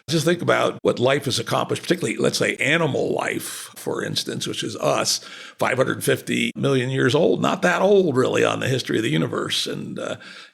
Just think about what life has accomplished, particularly, let's say, animal life, for instance, which is us, 550 million years old. Not that old, really, on the history of the universe. And,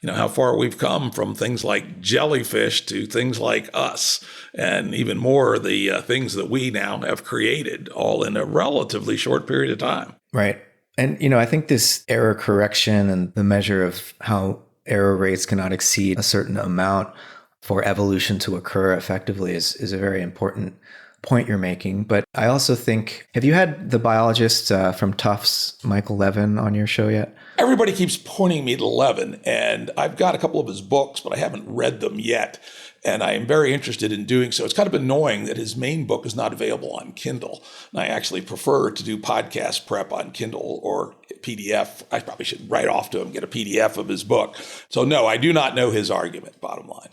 how far we've come from things like jellyfish to things like us, and even more the things that we now have created, all in a relatively short period of time. Right. And, I think this error correction and the measure of how error rates cannot exceed a certain amount for evolution to occur effectively is a very important point you're making. But I also think, have you had the biologist from Tufts, Michael Levin, on your show yet? Everybody keeps pointing me to Levin, and I've got a couple of his books, but I haven't read them yet. And I am very interested in doing so. It's kind of annoying that his main book is not available on Kindle. And I actually prefer to do podcast prep on Kindle or PDF. I probably should write off to him, get a PDF of his book. So no, I do not know his argument, bottom line.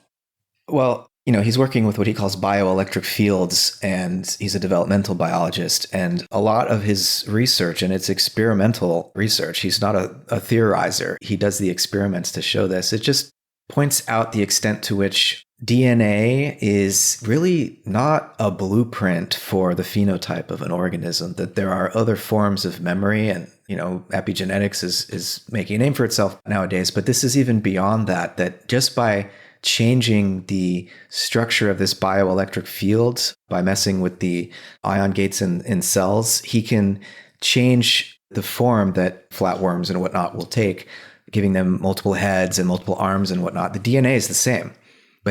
Well, he's working with what he calls bioelectric fields, and he's a developmental biologist. And a lot of his research, and it's experimental research, he's not a theorizer. He does the experiments to show this. It just points out the extent to which DNA is really not a blueprint for the phenotype of an organism, that there are other forms of memory, and epigenetics is making a name for itself nowadays. But this is even beyond that just by changing the structure of this bioelectric field, by messing with the ion gates in cells, he can change the form that flatworms and whatnot will take, giving them multiple heads and multiple arms and whatnot. The DNA is the same,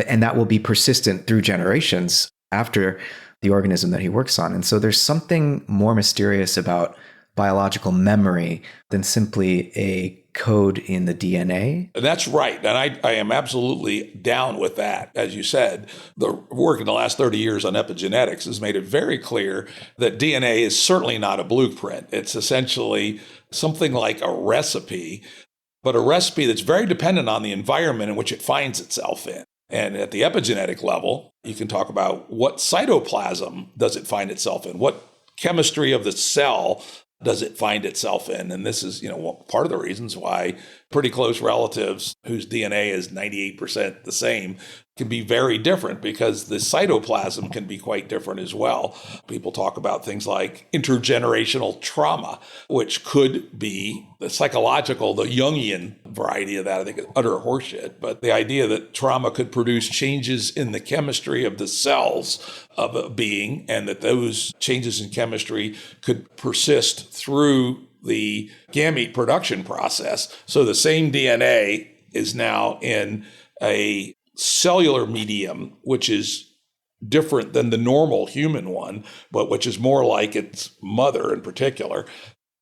and that will be persistent through generations after the organism that he works on. And so there's something more mysterious about biological memory than simply a code in the DNA. That's right. And I am absolutely down with that. As you said, the work in the last 30 years on epigenetics has made it very clear that DNA is certainly not a blueprint. It's essentially something like a recipe, but a recipe that's very dependent on the environment in which it finds itself in. And at the epigenetic level, you can talk about what cytoplasm does it find itself in? What chemistry of the cell does it find itself in? And this is, part of the reasons why pretty close relatives whose DNA is 98% the same can be very different, because the cytoplasm can be quite different as well. People talk about things like intergenerational trauma, which could be the psychological, the Jungian variety of that. I think it's utter horseshit. But the idea that trauma could produce changes in the chemistry of the cells of a being, and that those changes in chemistry could persist through the gamete production process. So the same DNA is now in a cellular medium, which is different than the normal human one, but which is more like its mother in particular,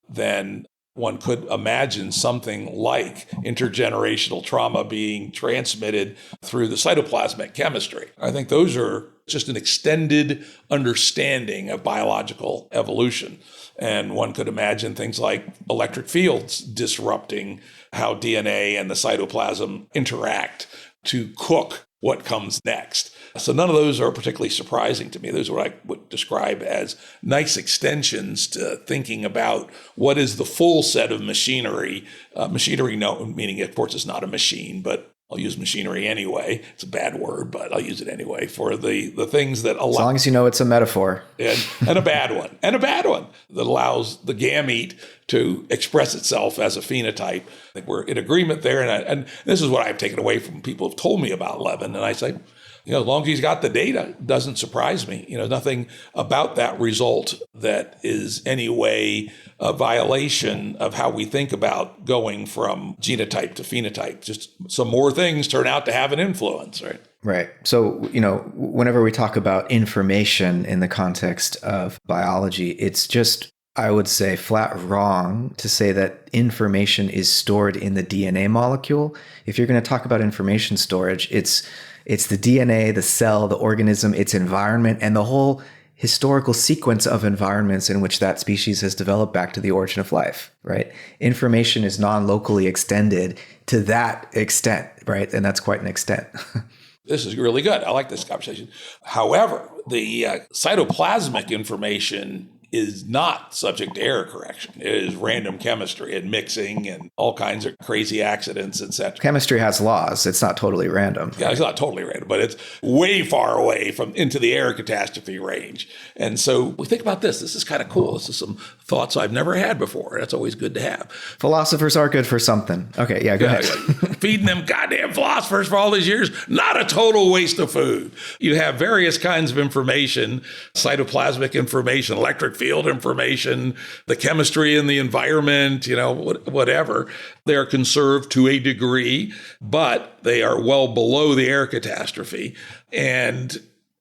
then one could imagine something like intergenerational trauma being transmitted through the cytoplasmic chemistry. I think those are just an extended understanding of biological evolution. And one could imagine things like electric fields disrupting how DNA and the cytoplasm interact to cook what comes next. So none of those are particularly surprising to me. Those are what I would describe as nice extensions to thinking about what is the full set of machinery. Machinery, no, meaning, of course, it's not a machine, but I'll use machinery anyway. It's a bad word, but I'll use it anyway for the things that allow. As long as you know it's a metaphor. And a bad one. And a bad one that allows the gamete to express itself as a phenotype. I think we're in agreement there. And this is what I've taken away from people who've told me about Levin. And I say, as long as he's got the data, it doesn't surprise me. Nothing about that result that is any way a violation of how we think about going from genotype to phenotype. Just some more things turn out to have an influence, right? Right. So, whenever we talk about information in the context of biology, it's just, I would say, flat wrong to say that information is stored in the DNA molecule. If you're going to talk about information storage, it's the DNA, the cell, the organism, its environment, and the whole historical sequence of environments in which that species has developed back to the origin of life, right? Information is non-locally extended to that extent, right? And that's quite an extent. This is really good. I like this conversation. However, the cytoplasmic information is not subject to error correction. It is random chemistry and mixing and all kinds of crazy accidents, etc. Chemistry has laws. It's not totally random. Yeah, it's not totally random, but it's way far away from into the error catastrophe range. And so we think about this. This is kind of cool. This is some thoughts I've never had before. That's always good to have. Philosophers are good for something. Okay, yeah, go ahead. Feeding them goddamn philosophers for all these years, not a total waste of food. You have various kinds of information, cytoplasmic information, electric field information, the chemistry in the environment, whatever. They are conserved to a degree, but they are well below the error catastrophe. And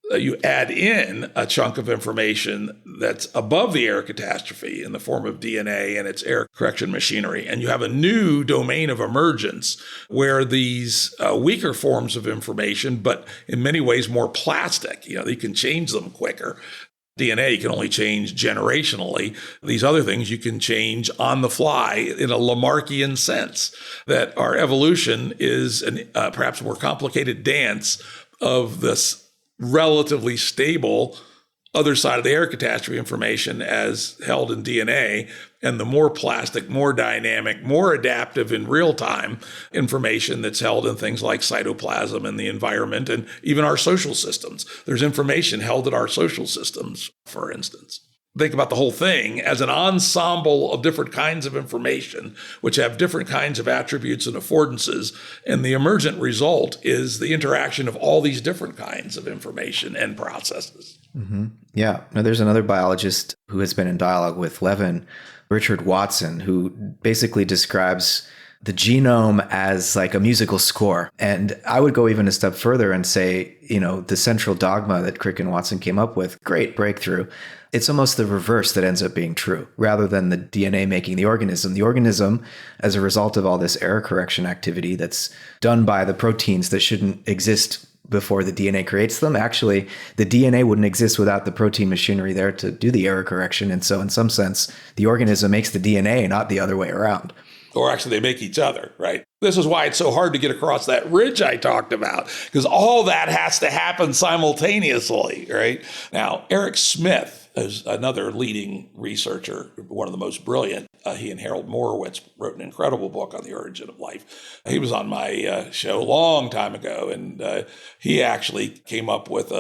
you add in a chunk of information that's above the error catastrophe in the form of DNA and its error correction machinery. And you have a new domain of emergence where these weaker forms of information, but in many ways more plastic, you can change them quicker. DNA you can only change generationally. These other things you can change on the fly in a Lamarckian sense, that our evolution is a perhaps more complicated dance of this relatively stable other side of the error catastrophe information as held in DNA, and the more plastic, more dynamic, more adaptive in real time information that's held in things like cytoplasm and the environment and even our social systems. There's information held in our social systems, for instance. Think about the whole thing as an ensemble of different kinds of information, which have different kinds of attributes and affordances. And the emergent result is the interaction of all these different kinds of information and processes. Mm-hmm. Yeah. Now, there's another biologist who has been in dialogue with Levin, Richard Watson, who basically describes the genome as like a musical score. And I would go even a step further and say, the central dogma that Crick and Watson came up with, great breakthrough. It's almost the reverse that ends up being true. Rather than the DNA making the organism, as a result of all this error correction activity that's done by the proteins that shouldn't exist before the DNA creates them, actually, the DNA wouldn't exist without the protein machinery there to do the error correction. And so in some sense, the organism makes the DNA, not the other way around. Or actually they make each other, right? This is why it's so hard to get across that ridge I talked about, because all that has to happen simultaneously, right? Now, Eric Smith is another leading researcher, one of the most brilliant. He and Harold Morowitz wrote an incredible book on the origin of life. He was on my show a long time ago, and he actually came up with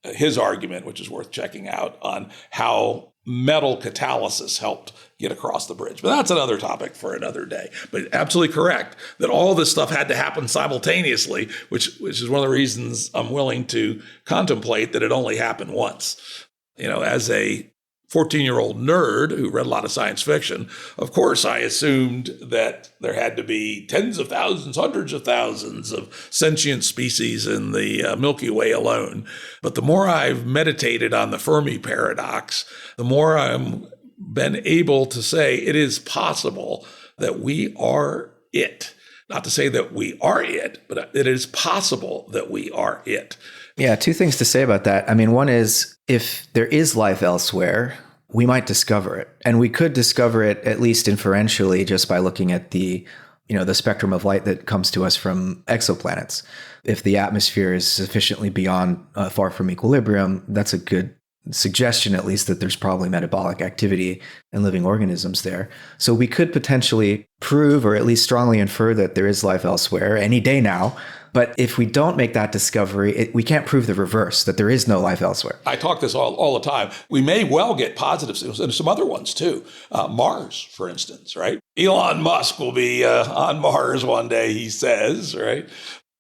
his argument, which is worth checking out, on how metal catalysis helped get across the bridge. But that's another topic for another day. But absolutely correct that all this stuff had to happen simultaneously, which is one of the reasons I'm willing to contemplate that it only happened once. As a 14-year-old nerd who read a lot of science fiction, of course, I assumed that there had to be tens of thousands, hundreds of thousands of sentient species in the Milky Way alone. But the more I've meditated on the Fermi paradox, the more I'm been able to say it is possible that we are it. Not to say that we are it, but it is possible that we are it. Yeah, two things to say about that. I mean, one is if there is life elsewhere, we might discover it. And we could discover it at least inferentially just by looking at the the spectrum of light that comes to us from exoplanets. If the atmosphere is sufficiently beyond far from equilibrium, that's a good suggestion, at least, that there's probably metabolic activity and living organisms there. So we could potentially prove, or at least strongly infer, that there is life elsewhere any day now. But if we don't make that discovery, we can't prove the reverse, that there is no life elsewhere. I talk this all the time. We may well get positive signals, and some other ones too. Mars, for instance, right? Elon Musk will be on Mars one day, he says, right?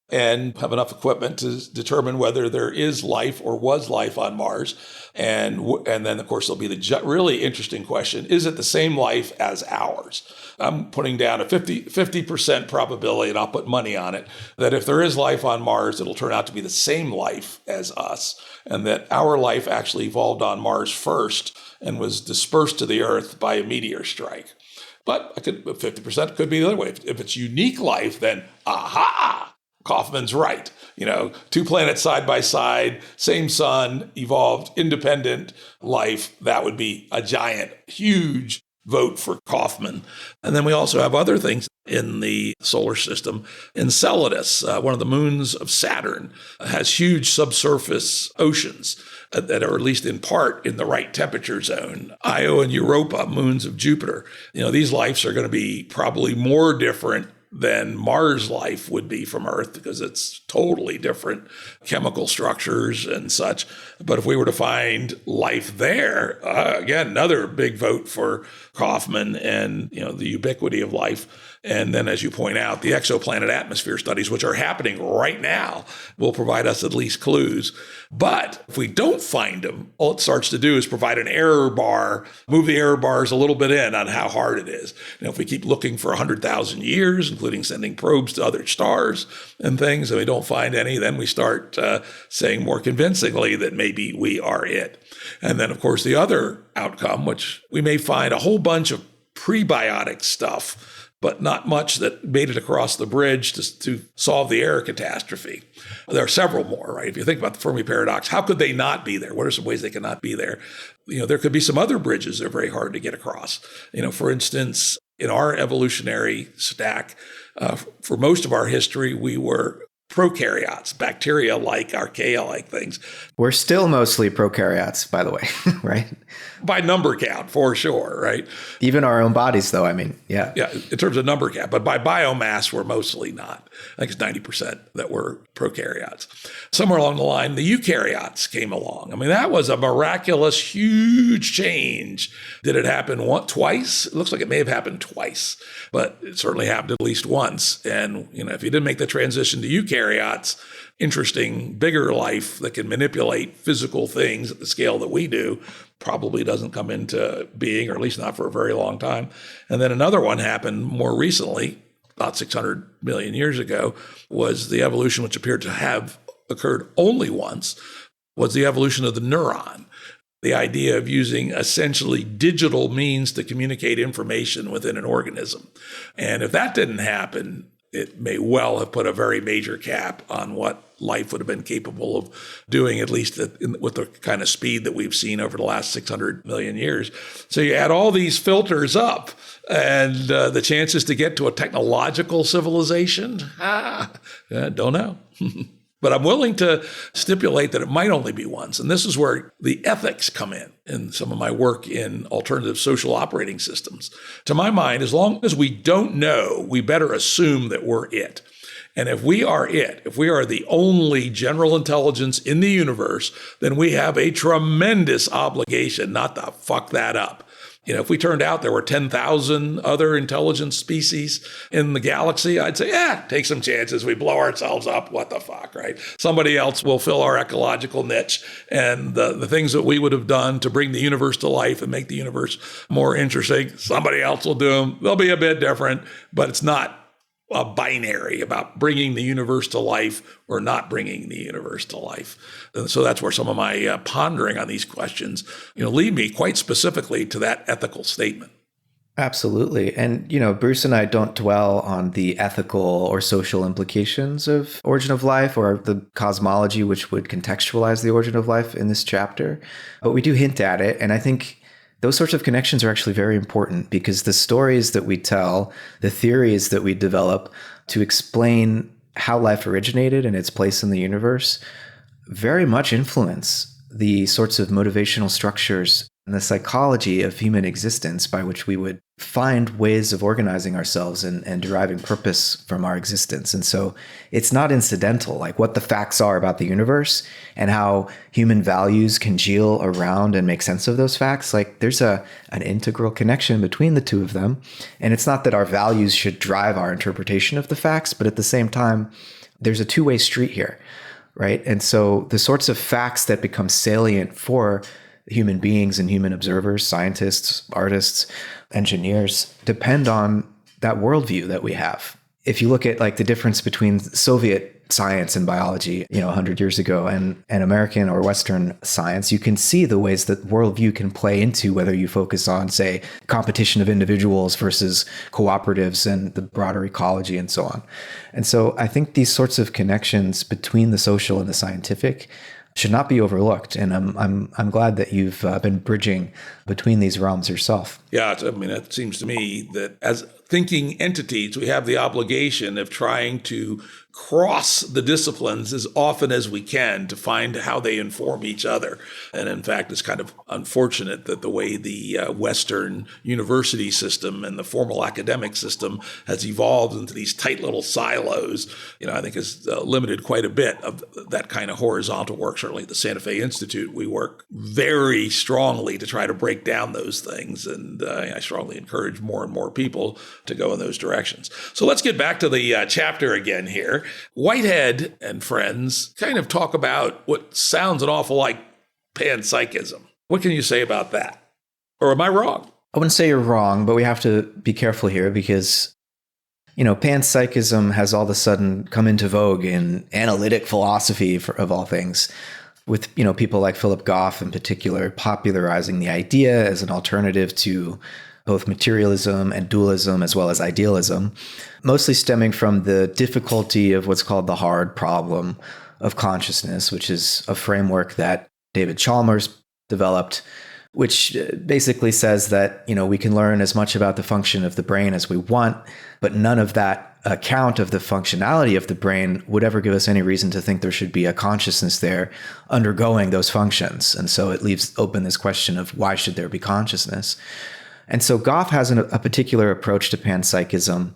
And have enough equipment to determine whether there is life or was life on Mars. And then, of course, there'll be the really interesting question, is it the same life as ours? I'm putting down a 50% probability, and I'll put money on it, that if there is life on Mars, it'll turn out to be the same life as us, and that our life actually evolved on Mars first and was dispersed to the Earth by a meteor strike. But 50% could be the other way. If it's unique life, then aha! Kaufman's right. Two planets side by side, same sun, evolved independent life. That would be a giant, huge vote for Kaufman. And then we also have other things in the solar system. Enceladus, one of the moons of Saturn, has huge subsurface oceans that are at least in part in the right temperature zone. Io and Europa, moons of Jupiter. These lives are going to be probably more different than Mars life would be from Earth, because it's totally different chemical structures and such. But if we were to find life there, again, another big vote for Kaufman and the ubiquity of life. And then, as you point out, the exoplanet atmosphere studies, which are happening right now, will provide us at least clues. But if we don't find them, all it starts to do is provide an error bar, move the error bars a little bit in on how hard it is. If we keep looking for 100,000 years, including sending probes to other stars and things, and we don't find any, then we start saying more convincingly that maybe we are it. And then, of course, the other outcome, which we may find a whole bunch of prebiotic stuff, but not much that made it across the bridge to solve the error catastrophe. There are several more, right? If you think about the Fermi paradox, how could they not be there? What are some ways they cannot be there? There could be some other bridges that are very hard to get across. For instance, in our evolutionary stack, for most of our history, we were prokaryotes, bacteria-like, archaea-like things. We're still mostly prokaryotes, by the way, right? By number count, for sure, right? Even our own bodies, though, yeah. Yeah, in terms of number count. But by biomass, we're mostly not. I think it's 90% that were prokaryotes. Somewhere along the line, the eukaryotes came along. That was a miraculous, huge change. Did it happen twice? It looks like it may have happened twice, but it certainly happened at least once. And, if you didn't make the transition to eukaryotes, interesting, bigger life that can manipulate physical things at the scale that we do probably doesn't come into being, or at least not for a very long time. And then another one happened more recently, about 600 million years ago, was the evolution, which appeared to have occurred only once, was the evolution of the neuron. The idea of using essentially digital means to communicate information within an organism. And if that didn't happen, it may well have put a very major cap on what life would have been capable of doing, at least with the kind of speed that we've seen over the last 600 million years. So you add all these filters up, and the chances to get to a technological civilization, don't know. But I'm willing to stipulate that it might only be once. And this is where the ethics come in some of my work in alternative social operating systems. To my mind, as long as we don't know, we better assume that we're it. And if we are it, if we are the only general intelligence in the universe, then we have a tremendous obligation not to fuck that up. If we turned out there were 10,000 other intelligent species in the galaxy, I'd say, take some chances. We blow ourselves up. What the fuck, right? Somebody else will fill our ecological niche. And the things that we would have done to bring the universe to life and make the universe more interesting, somebody else will do them. They'll be a bit different, but it's not a binary about bringing the universe to life or not bringing the universe to life. And so that's where some of my pondering on these questions, lead me quite specifically to that ethical statement. Absolutely. And, Bruce and I don't dwell on the ethical or social implications of origin of life or the cosmology, which would contextualize the origin of life in this chapter. But we do hint at it. And I think those sorts of connections are actually very important because the stories that we tell, the theories that we develop to explain how life originated and its place in the universe very much influence the sorts of motivational structures and the psychology of human existence by which we would find ways of organizing ourselves and deriving purpose from our existence. And so it's not incidental, like what the facts are about the universe and how human values congeal around and make sense of those facts. Like there's an integral connection between the two of them. And it's not that our values should drive our interpretation of the facts, but at the same time, there's a two-way street here, right? And so the sorts of facts that become salient for human beings and human observers, scientists, artists, engineers, depend on that worldview that we have. If you look at like the difference between Soviet science and biology, 100 years ago and American or Western science, you can see the ways that worldview can play into whether you focus on, say, competition of individuals versus cooperatives and the broader ecology and so on. And so I think these sorts of connections between the social and the scientific should not be overlooked. And I'm glad that you've been bridging between these realms yourself. Yeah, it seems to me that as thinking entities, we have the obligation of trying to cross the disciplines as often as we can to find how they inform each other. And in fact, it's kind of unfortunate that the way the Western university system and the formal academic system has evolved into these tight little silos, I think has limited quite a bit of that kind of horizontal work. Certainly at the Santa Fe Institute, we work very strongly to try to break down those things. And I strongly encourage more and more people to go in those directions. So let's get back to the chapter again here. Whitehead and friends kind of talk about what sounds an awful like panpsychism. What can you say about that? Or am I wrong? I wouldn't say you're wrong, but we have to be careful here because, panpsychism has all of a sudden come into vogue in analytic philosophy of all things, with, people like Philip Goff in particular popularizing the idea as an alternative to both materialism and dualism, as well as idealism, mostly stemming from the difficulty of what's called the hard problem of consciousness, which is a framework that David Chalmers developed, which basically says that, we can learn as much about the function of the brain as we want, but none of that account of the functionality of the brain would ever give us any reason to think there should be a consciousness there undergoing those functions. And so it leaves open this question of why should there be consciousness? And so Goff has a particular approach to panpsychism,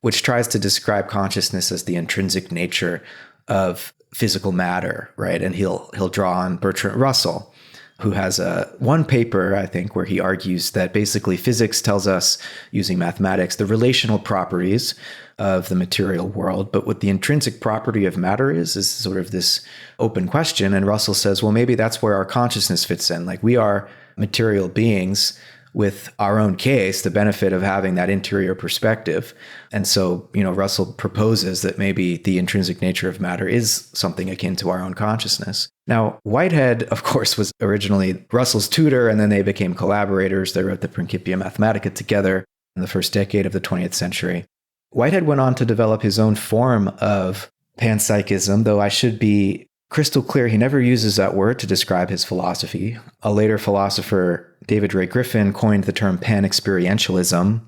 which tries to describe consciousness as the intrinsic nature of physical matter, right? And he'll draw on Bertrand Russell, who has one paper, I think, where he argues that basically physics tells us, using mathematics, the relational properties of the material world. But what the intrinsic property of matter is sort of this open question. And Russell says, well, maybe that's where our consciousness fits in. Like we are material beings with our own case, the benefit of having that interior perspective. And so, Russell proposes that maybe the intrinsic nature of matter is something akin to our own consciousness. Now, Whitehead, of course, was originally Russell's tutor, and then they became collaborators. They wrote the Principia Mathematica together in the first decade of the 20th century. Whitehead went on to develop his own form of panpsychism, though I should be crystal clear, he never uses that word to describe his philosophy. A later philosopher, David Ray Griffin, coined the term panexperientialism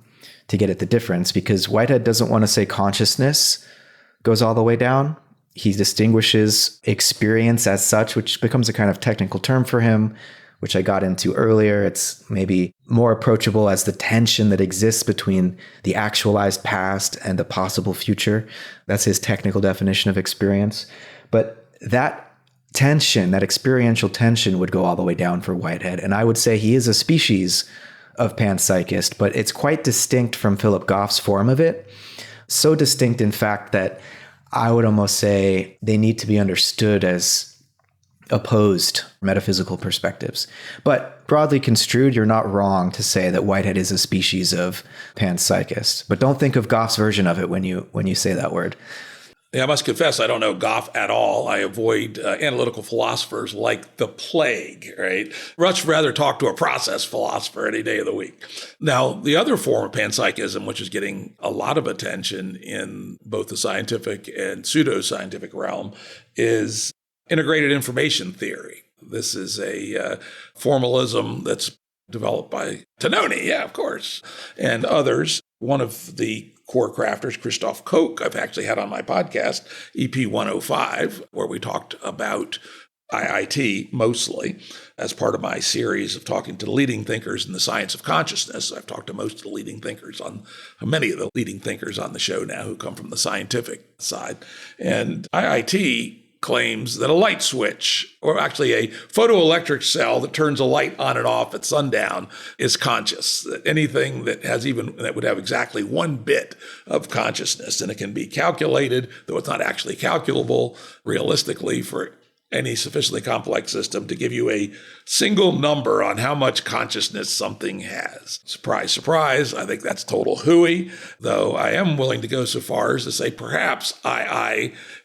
to get at the difference, because Whitehead doesn't want to say consciousness goes all the way down. He distinguishes experience as such, which becomes a kind of technical term for him, which I got into earlier. It's maybe more approachable as the tension that exists between the actualized past and the possible future. That's his technical definition of experience. But that tension, that experiential tension, would go all the way down for Whitehead. And I would say he is a species of panpsychist, but it's quite distinct from Philip Goff's form of it. So distinct, in fact, that I would almost say they need to be understood as opposed metaphysical perspectives. But broadly construed, you're not wrong to say that Whitehead is a species of panpsychist. But don't think of Goff's version of it when you say that word. Yeah, I must confess, I don't know Goff at all. I avoid analytical philosophers like the plague, right? Much rather talk to a process philosopher any day of the week. Now, the other form of panpsychism, which is getting a lot of attention in both the scientific and pseudoscientific realm, is integrated information theory. This is a formalism that's developed by Tononi, yeah, of course, and others. One of the core crafters, Christoph Koch, I've actually had on my podcast, EP 105, where we talked about IIT mostly as part of my series of talking to the leading thinkers in the science of consciousness. I've talked to most of the leading thinkers many of the leading thinkers on the show now who come from the scientific side. And IIT claims that a light switch, or actually a photoelectric cell that turns a light on and off at sundown, is conscious. That anything that would have exactly one bit of consciousness, and it can be calculated, though it's not actually calculable realistically for any sufficiently complex system to give you a single number on how much consciousness something has. Surprise, surprise, I think that's total hooey, though I am willing to go so far as to say perhaps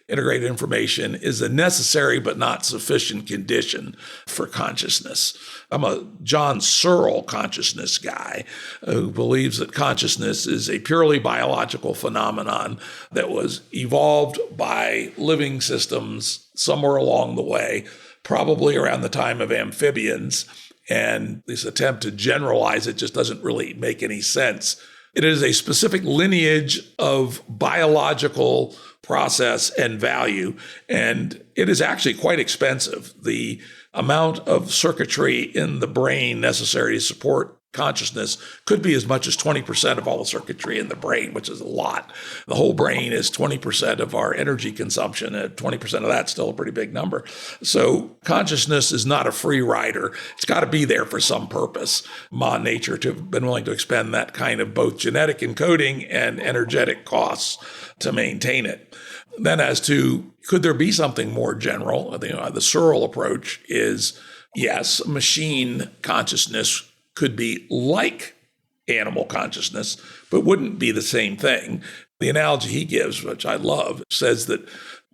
integrated information is a necessary but not sufficient condition for consciousness. I'm a John Searle consciousness guy who believes that consciousness is a purely biological phenomenon that was evolved by living systems somewhere along the way, probably around the time of amphibians. And this attempt to generalize it just doesn't really make any sense. It is a specific lineage of biological process and value, and it is actually quite expensive. The amount of circuitry in the brain necessary to support consciousness could be as much as 20% of all the circuitry in the brain, which is a lot. The whole brain is 20% of our energy consumption, and 20% of that's still a pretty big number. So consciousness is not a free rider. It's got to be there for some purpose. Ma nature to have been willing to expend that kind of both genetic encoding and energetic costs to maintain it. Then as to, could there be something more general? The Searle approach is, yes, machine consciousness could be like animal consciousness, but wouldn't be the same thing. The analogy he gives, which I love, says that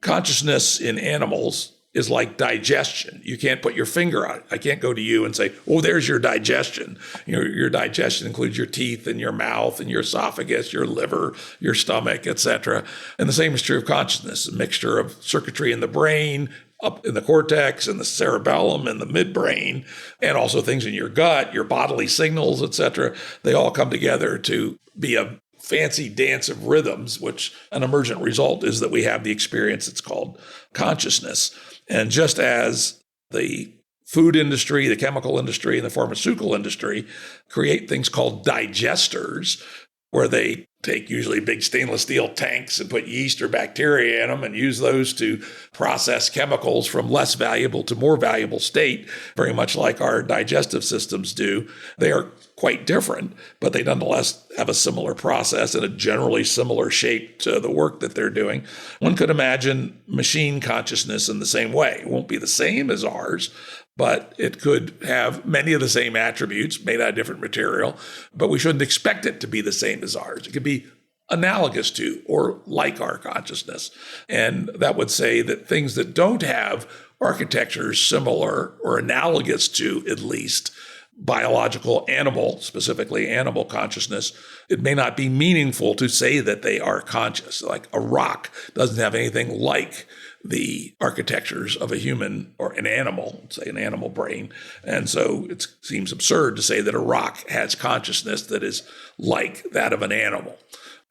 consciousness in animals is like digestion. You can't put your finger on it. I can't go to you and say, oh, there's your digestion. Your digestion includes your teeth and your mouth and your esophagus, your liver, your stomach, etc. And the same is true of consciousness, a mixture of circuitry in the brain, up in the cortex and the cerebellum and the midbrain, and also things in your gut, your bodily signals, etc. They all come together to be a fancy dance of rhythms, which an emergent result is that we have the experience that's called consciousness. And just as the food industry, the chemical industry, and the pharmaceutical industry create things called digesters, where they take usually big stainless steel tanks and put yeast or bacteria in them and use those to process chemicals from less valuable to more valuable state, very much like our digestive systems do. They are quite different, but they nonetheless have a similar process and a generally similar shape to the work that they're doing. One could imagine machine consciousness in the same way. It won't be the same as ours, but it could have many of the same attributes made out of different material, but we shouldn't expect it to be the same as ours. It could be analogous to or like our consciousness. And that would say that things that don't have architectures similar or analogous to at least biological animal, specifically animal consciousness, it may not be meaningful to say that they are conscious. Like a rock doesn't have anything like the architectures of a human or an animal, say an animal brain. And so it seems absurd to say that a rock has consciousness that is like that of an animal.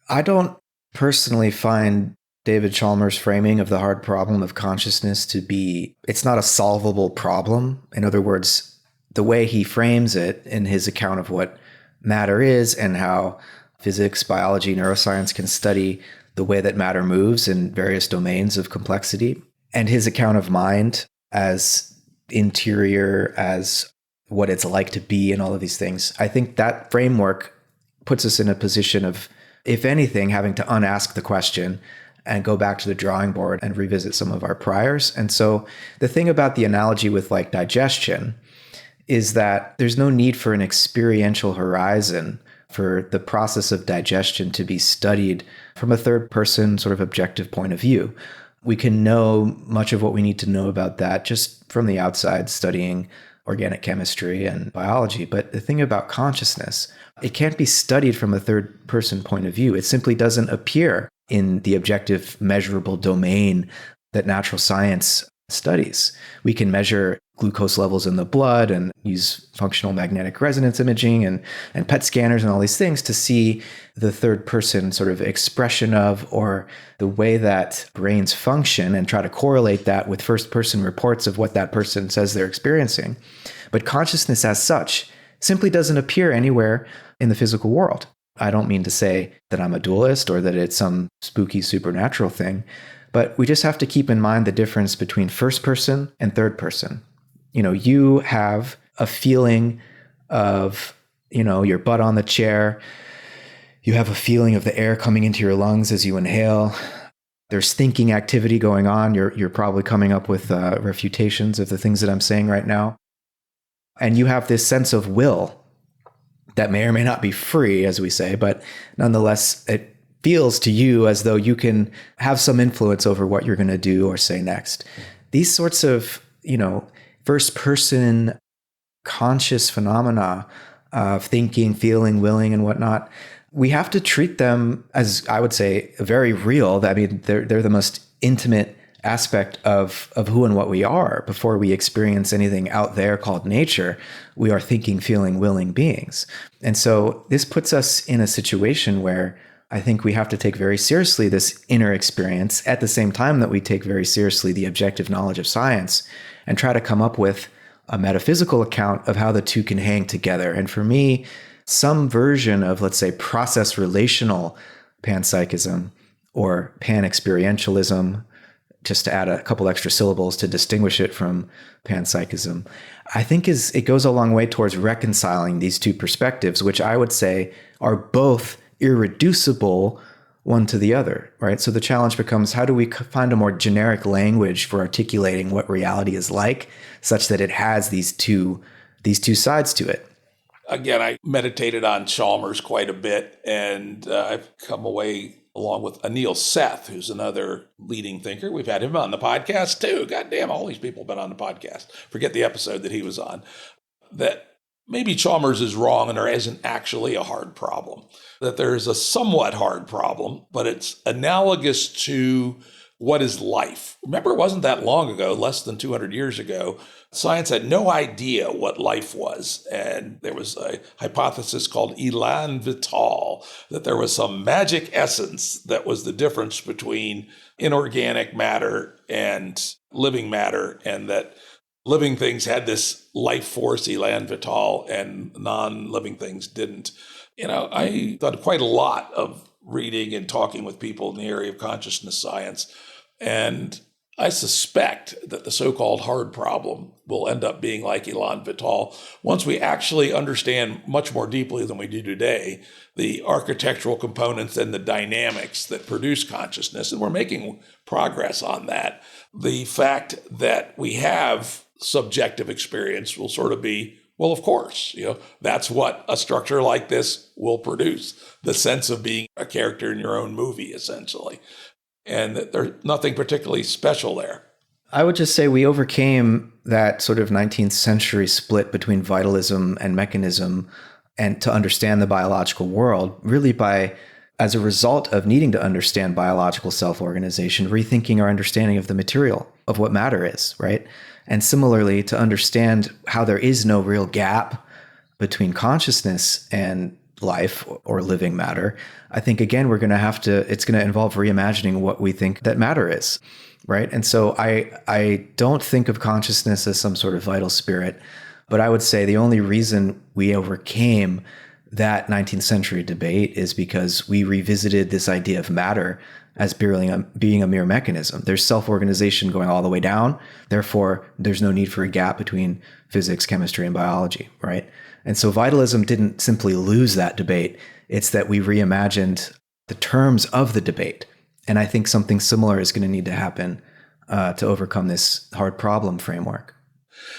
I don't personally find David Chalmers' framing of the hard problem of consciousness to be, it's not a solvable problem. In other words, the way he frames it in his account of what matter is and how physics, biology, neuroscience can study the way that matter moves in various domains of complexity, and his account of mind as interior, as what it's like to be, and all of these things. I think that framework puts us in a position of, if anything, having to unask the question and go back to the drawing board and revisit some of our priors. And so the thing about the analogy with like digestion is that there's no need for an experiential horizon for the process of digestion to be studied from a third person sort of objective point of view. We can know much of what we need to know about that just from the outside, studying organic chemistry and biology. But the thing about consciousness, it can't be studied from a third person point of view. It simply doesn't appear in the objective measurable domain that natural science studies. We can measure glucose levels in the blood and use functional magnetic resonance imaging and PET scanners and all these things to see the third person sort of expression of, or the way that brains function, and try to correlate that with first person reports of what that person says they're experiencing. But consciousness as such simply doesn't appear anywhere in the physical world. I don't mean to say that I'm a dualist or that it's some spooky supernatural thing, but we just have to keep in mind the difference between first person and third person. You have a feeling of, your butt on the chair. You have a feeling of the air coming into your lungs as you inhale. There's thinking activity going on. You're probably coming up with refutations of the things that I'm saying right now. And you have this sense of will that may or may not be free, as we say, but nonetheless, it feels to you as though you can have some influence over what you're going to do or say next. These sorts of, first person conscious phenomena of thinking, feeling, willing, and whatnot, we have to treat them as, I would say, very real. I mean, they're the most intimate aspect of who and what we are. Before we experience anything out there called nature, we are thinking, feeling, willing beings. And so this puts us in a situation where I think we have to take very seriously this inner experience at the same time that we take very seriously the objective knowledge of science, and try to come up with a metaphysical account of how the two can hang together. And for me, some version of, let's say, process-relational panpsychism or panexperientialism, just to add a couple extra syllables to distinguish it from panpsychism, I think it goes a long way towards reconciling these two perspectives, which I would say are both irreducible one to the other, right? So the challenge becomes, how do we find a more generic language for articulating what reality is like, such that it has these two sides to it? Again, I meditated on Chalmers quite a bit, and I've come away along with Anil Seth, who's another leading thinker. We've had him on the podcast too. God damn, all these people have been on the podcast. Forget the episode that he was on. That maybe Chalmers is wrong and there isn't actually a hard problem. That there is a somewhat hard problem, but it's analogous to what is life. Remember, it wasn't that long ago, less than 200 years ago, science had no idea what life was. And there was a hypothesis called elan vital, that there was some magic essence that was the difference between inorganic matter and living matter, and that living things had this life force, elan vital, and non-living things didn't. I done quite a lot of reading and talking with people in the area of consciousness science, and I suspect that the so-called hard problem will end up being like elan vital once we actually understand much more deeply than we do today the architectural components and the dynamics that produce consciousness, and we're making progress on that. The fact that we have subjective experience will sort of be, well, of course, that's what a structure like this will produce, the sense of being a character in your own movie, essentially. And that there's nothing particularly special there. I would just say we overcame that sort of 19th century split between vitalism and mechanism, and to understand the biological world, really by, as a result of needing to understand biological self-organization, rethinking our understanding of the material, of what matter is, right? And similarly, to understand how there is no real gap between consciousness and life or living matter, I think, again, it's going to involve reimagining what we think that matter is, right? And so I don't think of consciousness as some sort of vital spirit, but I would say the only reason we overcame that 19th century debate is because we revisited this idea of matter as being a mere mechanism. There's self-organization going all the way down. Therefore, there's no need for a gap between physics, chemistry, and biology, right? And so vitalism didn't simply lose that debate. It's that we reimagined the terms of the debate. And I think something similar is going to need to happen to overcome this hard problem framework.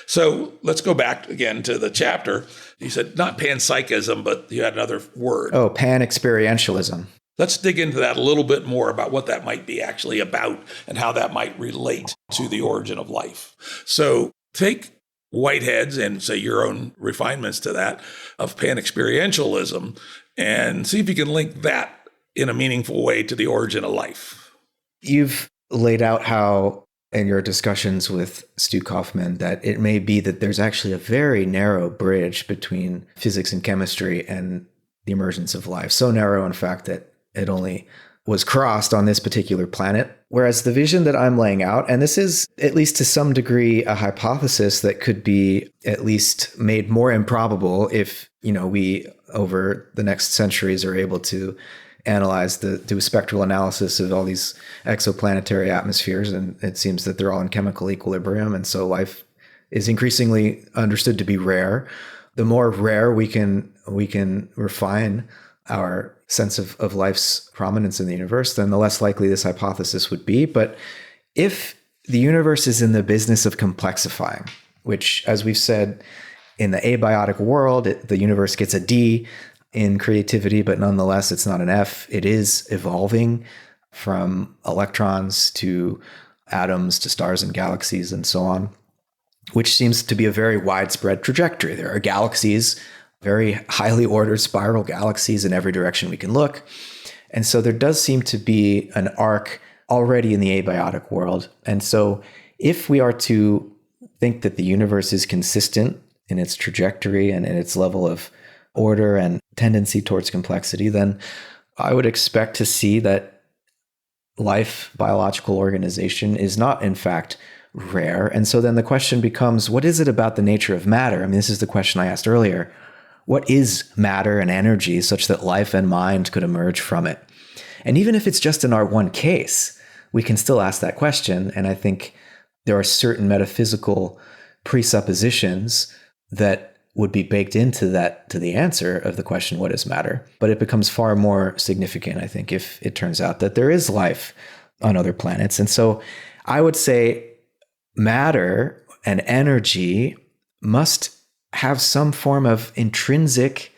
So let's go back again to the chapter. You said not panpsychism, but you had another word. Oh, panexperientialism. Let's dig into that a little bit more about what that might be actually about and how that might relate to the origin of life. So take Whitehead's and say your own refinements to that of panexperientialism and see if you can link that in a meaningful way to the origin of life. You've laid out how in your discussions with Stu Kaufman that it may be that there's actually a very narrow bridge between physics and chemistry and the emergence of life. So narrow, in fact, that it only was crossed on this particular planet. Whereas the vision that I'm laying out, and this is at least to some degree a hypothesis that could be at least made more improbable if, we over the next centuries are able to analyze do a spectral analysis of all these exoplanetary atmospheres, and it seems that they're all in chemical equilibrium, and so life is increasingly understood to be rare. The more rare we can refine our sense of life's prominence in the universe, then the less likely this hypothesis would be. But if the universe is in the business of complexifying, which, as we've said, in the abiotic world, the universe gets a D in creativity, but nonetheless, it's not an F. It is evolving from electrons to atoms to stars and galaxies and so on, which seems to be a very widespread trajectory. There are galaxies, very highly ordered spiral galaxies in every direction we can look. And so there does seem to be an arc already in the abiotic world. And so if we are to think that the universe is consistent in its trajectory and in its level of order and tendency towards complexity, then I would expect to see that life, biological organization, is not in fact rare. And so then the question becomes, what is it about the nature of matter? I mean, this is the question I asked earlier. What is matter and energy such that life and mind could emerge from it? And even if it's just in our one case, we can still ask that question. And I think there are certain metaphysical presuppositions that would be baked into the answer of the question, what is matter? But it becomes far more significant, I think, if it turns out that there is life on other planets. And so I would say matter and energy must have some form of intrinsic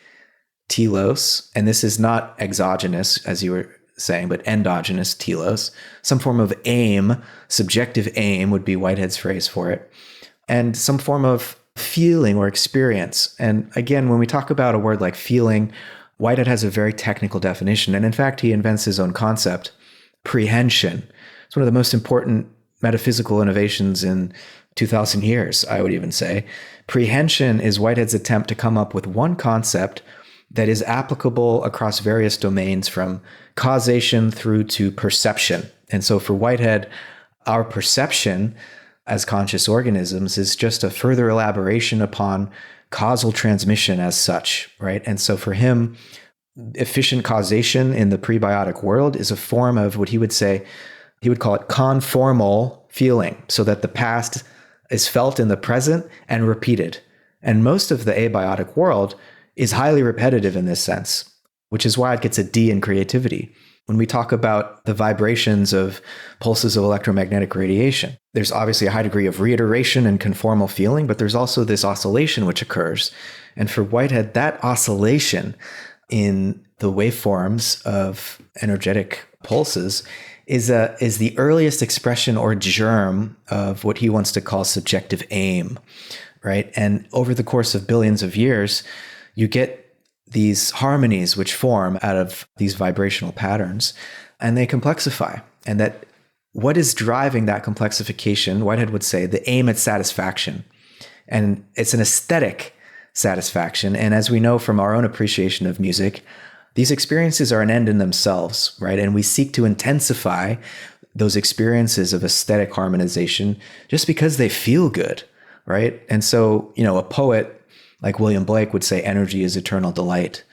telos, and this is not exogenous, as you were saying, but endogenous telos, some form of aim, subjective aim would be Whitehead's phrase for it, and some form of feeling or experience. And again, when we talk about a word like feeling, Whitehead has a very technical definition. And in fact, he invents his own concept, prehension. It's one of the most important metaphysical innovations in 2000 years, I would even say. Prehension is Whitehead's attempt to come up with one concept that is applicable across various domains, from causation through to perception. And so for Whitehead, our perception as conscious organisms is just a further elaboration upon causal transmission as such, right? And so for him, efficient causation in the prebiotic world is a form of what he would say, he would call it conformal feeling, so that the past is felt in the present and repeated. And most of the abiotic world is highly repetitive in this sense, which is why it gets a D in creativity. When we talk about the vibrations of pulses of electromagnetic radiation, there's obviously a high degree of reiteration and conformal feeling, but there's also this oscillation which occurs. And for Whitehead, that oscillation in the waveforms of energetic pulses is the earliest expression or germ of what he wants to call subjective aim, right? And over the course of billions of years, you get these harmonies which form out of these vibrational patterns, and they complexify. And that what is driving that complexification, Whitehead would say, the aim at satisfaction. And it's an aesthetic satisfaction. And as we know from our own appreciation of music, these experiences are an end in themselves, right? And we seek to intensify those experiences of aesthetic harmonization just because they feel good, right? And so, a poet like William Blake would say energy is eternal delight,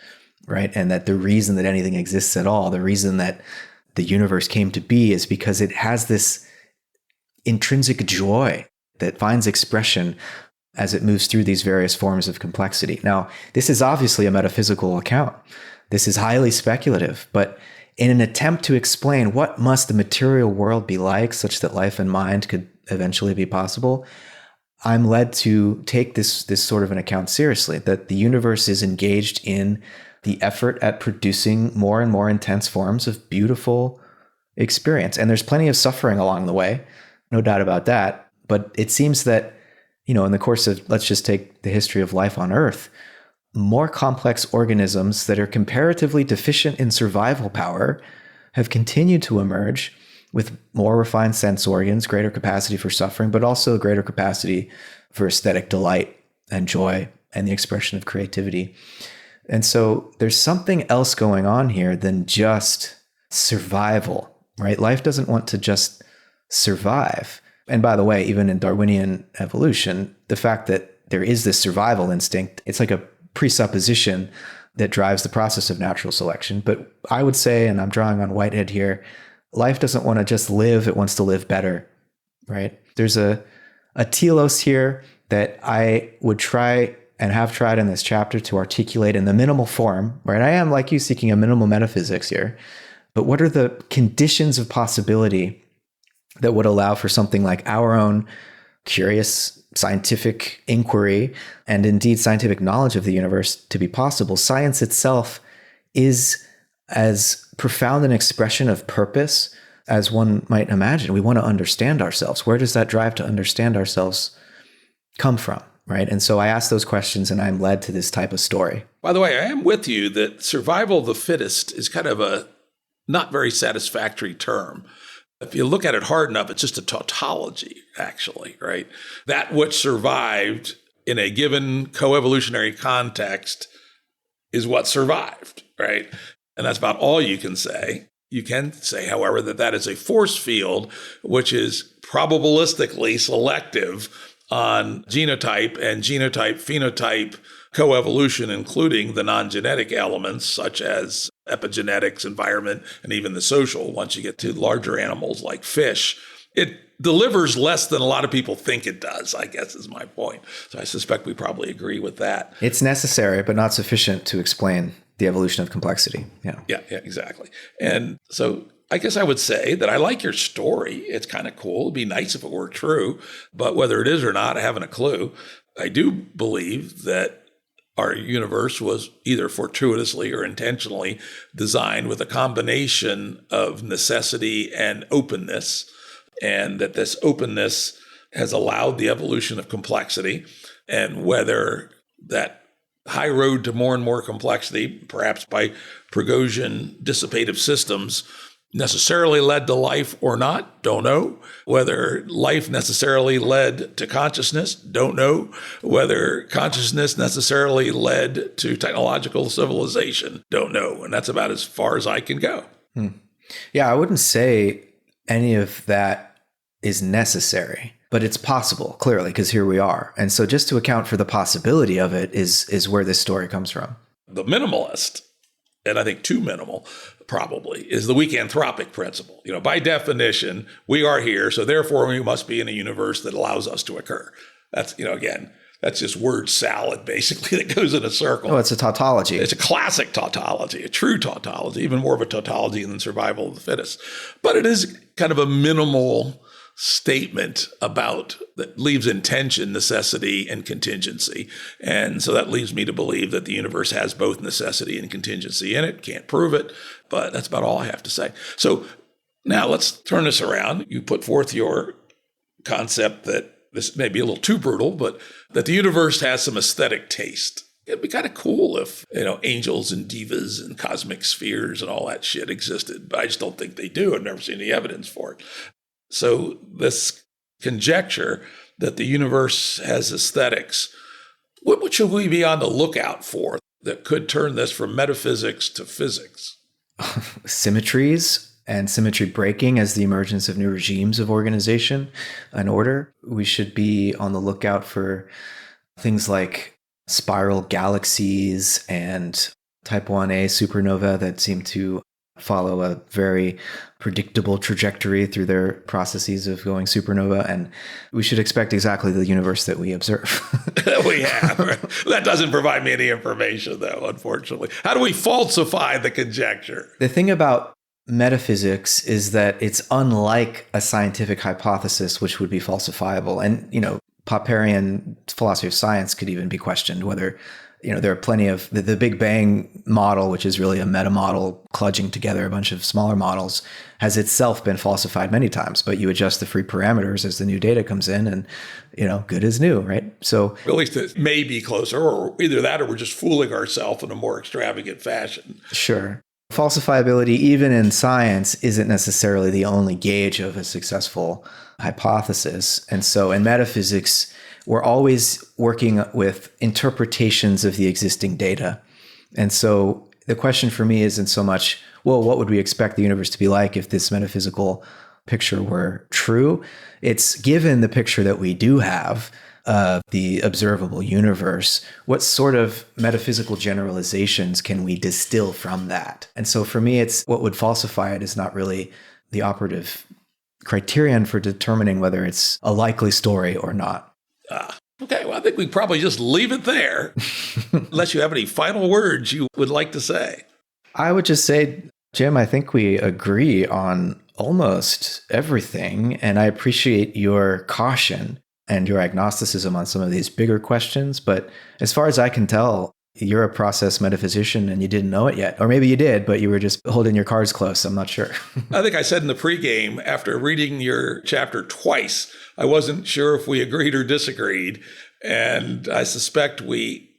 right? And that the reason that anything exists at all, the reason that the universe came to be, is because it has this intrinsic joy that finds expression as it moves through these various forms of complexity. Now, this is obviously a metaphysical account. This is highly speculative, but in an attempt to explain what must the material world be like such that life and mind could eventually be possible, I'm led to take this sort of an account seriously, that the universe is engaged in the effort at producing more and more intense forms of beautiful experience. And there's plenty of suffering along the way, no doubt about that. But it seems that, in the course of, let's just take the history of life on Earth, more complex organisms that are comparatively deficient in survival power have continued to emerge, with more refined sense organs, greater capacity for suffering, but also greater capacity for aesthetic delight and joy and the expression of creativity. And so there's something else going on here than just survival, right? Life doesn't want to just survive. And by the way, even in Darwinian evolution, the fact that there is this survival instinct, it's like a presupposition that drives the process of natural selection. But I would say, and I'm drawing on Whitehead here, life doesn't want to just live, it wants to live better, right? There's a telos here that I would try and have tried in this chapter to articulate in the minimal form, right? I am, like you, seeking a minimal metaphysics here. But what are the conditions of possibility that would allow for something like our own curious scientific inquiry and indeed scientific knowledge of the universe to be possible? Science itself is as profound an expression of purpose as one might imagine. We want to understand ourselves. Where does that drive to understand ourselves come from, right? And so I ask those questions and I'm led to this type of story. By the way, I am with you that survival of the fittest is kind of a not very satisfactory term. If you look at it hard enough, it's just a tautology, actually, right? That which survived in a given coevolutionary context is what survived, right? And that's about all you can say. You can say, however, that is a force field, which is probabilistically selective on genotype and genotype-phenotype coevolution, including the non-genetic elements such as epigenetics, environment, and even the social. Once you get to larger animals like fish, it delivers less than a lot of people think it does, I guess is my point. So I suspect we probably agree with that. It's necessary, but not sufficient to explain the evolution of complexity. Yeah, exactly. And so I guess I would say that I like your story. It's kind of cool. It'd be nice if it were true, but whether it is or not, I haven't a clue. I do believe that our universe was either fortuitously or intentionally designed with a combination of necessity and openness, and that this openness has allowed the evolution of complexity. And whether that high road to more and more complexity, perhaps by Prigogine dissipative systems, necessarily led to life or not, don't know. Whether life necessarily led to consciousness, don't know. Whether consciousness necessarily led to technological civilization, don't know. And that's about as far as I can go. Yeah, I wouldn't say any of that is necessary, but it's possible, clearly, because here we are. And so just to account for the possibility of it is where this story comes from. The minimalist, and I think too minimal, probably, is the weak anthropic principle. By definition, we are here, so therefore we must be in a universe that allows us to occur. That's, again, that's just word salad, basically, that goes in a circle. Oh, it's a tautology. It's a classic tautology, a true tautology, even more of a tautology than survival of the fittest. But it is kind of a minimal statement about that leaves in tension necessity and contingency. And so that leaves me to believe that the universe has both necessity and contingency in it. Can't prove it, but that's about all I have to say. So now let's turn this around. You put forth your concept that this may be a little too brutal, but that the universe has some aesthetic taste. It'd be kind of cool if, angels and divas and cosmic spheres and all that shit existed, but I just don't think they do. I've never seen any evidence for it. So this conjecture that the universe has aesthetics, what should we be on the lookout for that could turn this from metaphysics to physics? Symmetries and symmetry breaking as the emergence of new regimes of organization and order. We should be on the lookout for things like spiral galaxies and type 1a supernova that seem to follow a very predictable trajectory through their processes of going supernova. And we should expect exactly the universe that we observe. We have. Right? That doesn't provide me any information, though, unfortunately. How do we falsify the conjecture? The thing about metaphysics is that it's unlike a scientific hypothesis, which would be falsifiable. And, Popperian philosophy of science could even be questioned whether there are plenty of the Big Bang model, which is really a meta model kludging together a bunch of smaller models, has itself been falsified many times. But you adjust the free parameters as the new data comes in and, good is new, right? So at least it may be closer, or either that or we're just fooling ourselves in a more extravagant fashion. Sure. falsifiability, even in science, isn't necessarily the only gauge of a successful hypothesis. And so in metaphysics, we're always working with interpretations of the existing data. And so the question for me isn't so much, well, what would we expect the universe to be like if this metaphysical picture were true? It's given the picture that we do have of the observable universe, what sort of metaphysical generalizations can we distill from that? And so for me, it's what would falsify it is not really the operative criterion for determining whether it's a likely story or not. Okay, well, I think we probably just leave it there, unless you have any final words you would like to say. I would just say, Jim, I think we agree on almost everything, and I appreciate your caution and your agnosticism on some of these bigger questions. But as far as I can tell, you're a process metaphysician and you didn't know it yet. Or maybe you did, but you were just holding your cards close. I'm not sure. I think I said in the pregame, after reading your chapter twice, I wasn't sure if we agreed or disagreed. And I suspect we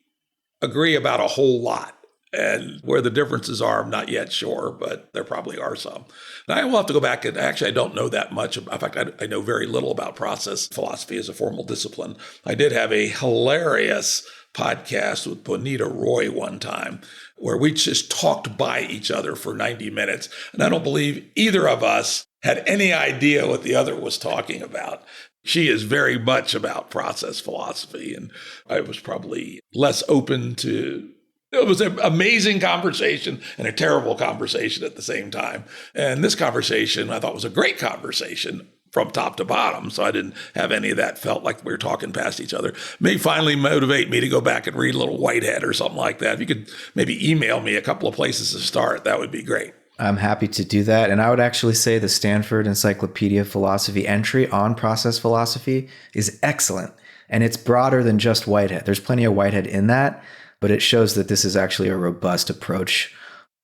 agree about a whole lot. And where the differences are, I'm not yet sure, but there probably are some. Now, I will have to go back and actually, I don't know that much. In fact, I know very little about process philosophy as a formal discipline. I did have a hilarious podcast with Bonita Roy one time where we just talked by each other for 90 minutes. And I don't believe either of us had any idea what the other was talking about. She is very much about process philosophy, and I was probably less open to. It was an amazing conversation and a terrible conversation at the same time. And this conversation, I thought, was a great conversation from top to bottom. So I didn't have any of that, felt like we were talking past each other. May finally motivate me to go back and read a little Whitehead or something like that. If you could maybe email me a couple of places to start, that would be great. I'm happy to do that. And I would actually say the Stanford Encyclopedia of Philosophy entry on process philosophy is excellent. And it's broader than just Whitehead. There's plenty of Whitehead in that, but it shows that this is actually a robust approach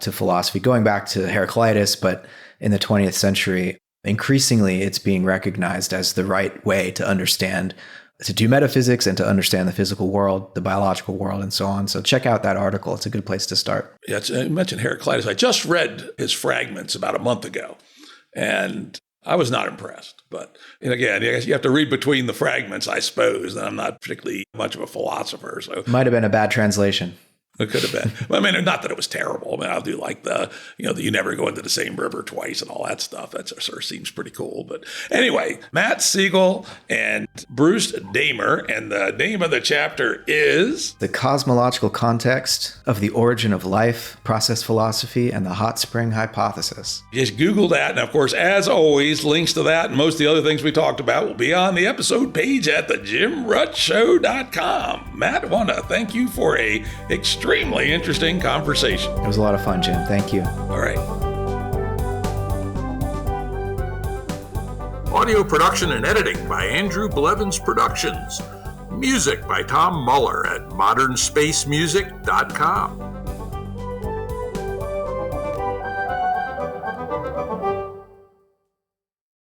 to philosophy, going back to Heraclitus, but in the 20th century, increasingly it's being recognized as the right way to understand, to do metaphysics and to understand the physical world, the biological world, and so on. So check out that article. It's a good place to start. Yeah, you mentioned Heraclitus. I just read his fragments about a month ago, and I was not impressed. But and again, you have to read between the fragments, I suppose. And I'm not particularly much of a philosopher. So might have been a bad translation. It could have been. Well, I mean, not that it was terrible. I mean, I'll do like the you never go into the same river twice and all that stuff. That sort of seems pretty cool. But anyway, Matt Segall and Bruce Damer, and the name of the chapter is The Cosmological Context of the Origin of Life, Process Philosophy, and the Hot Spring Hypothesis. Just Google that. And of course, as always, links to that and most of the other things we talked about will be on the episode page at thejimruttshow.com. Matt, I want to thank you for a extremely interesting conversation. It was a lot of fun, Jim. Thank you. All right. Audio production and editing by Andrew Blevins Productions. Music by Tom Muller at modernspacemusic.com.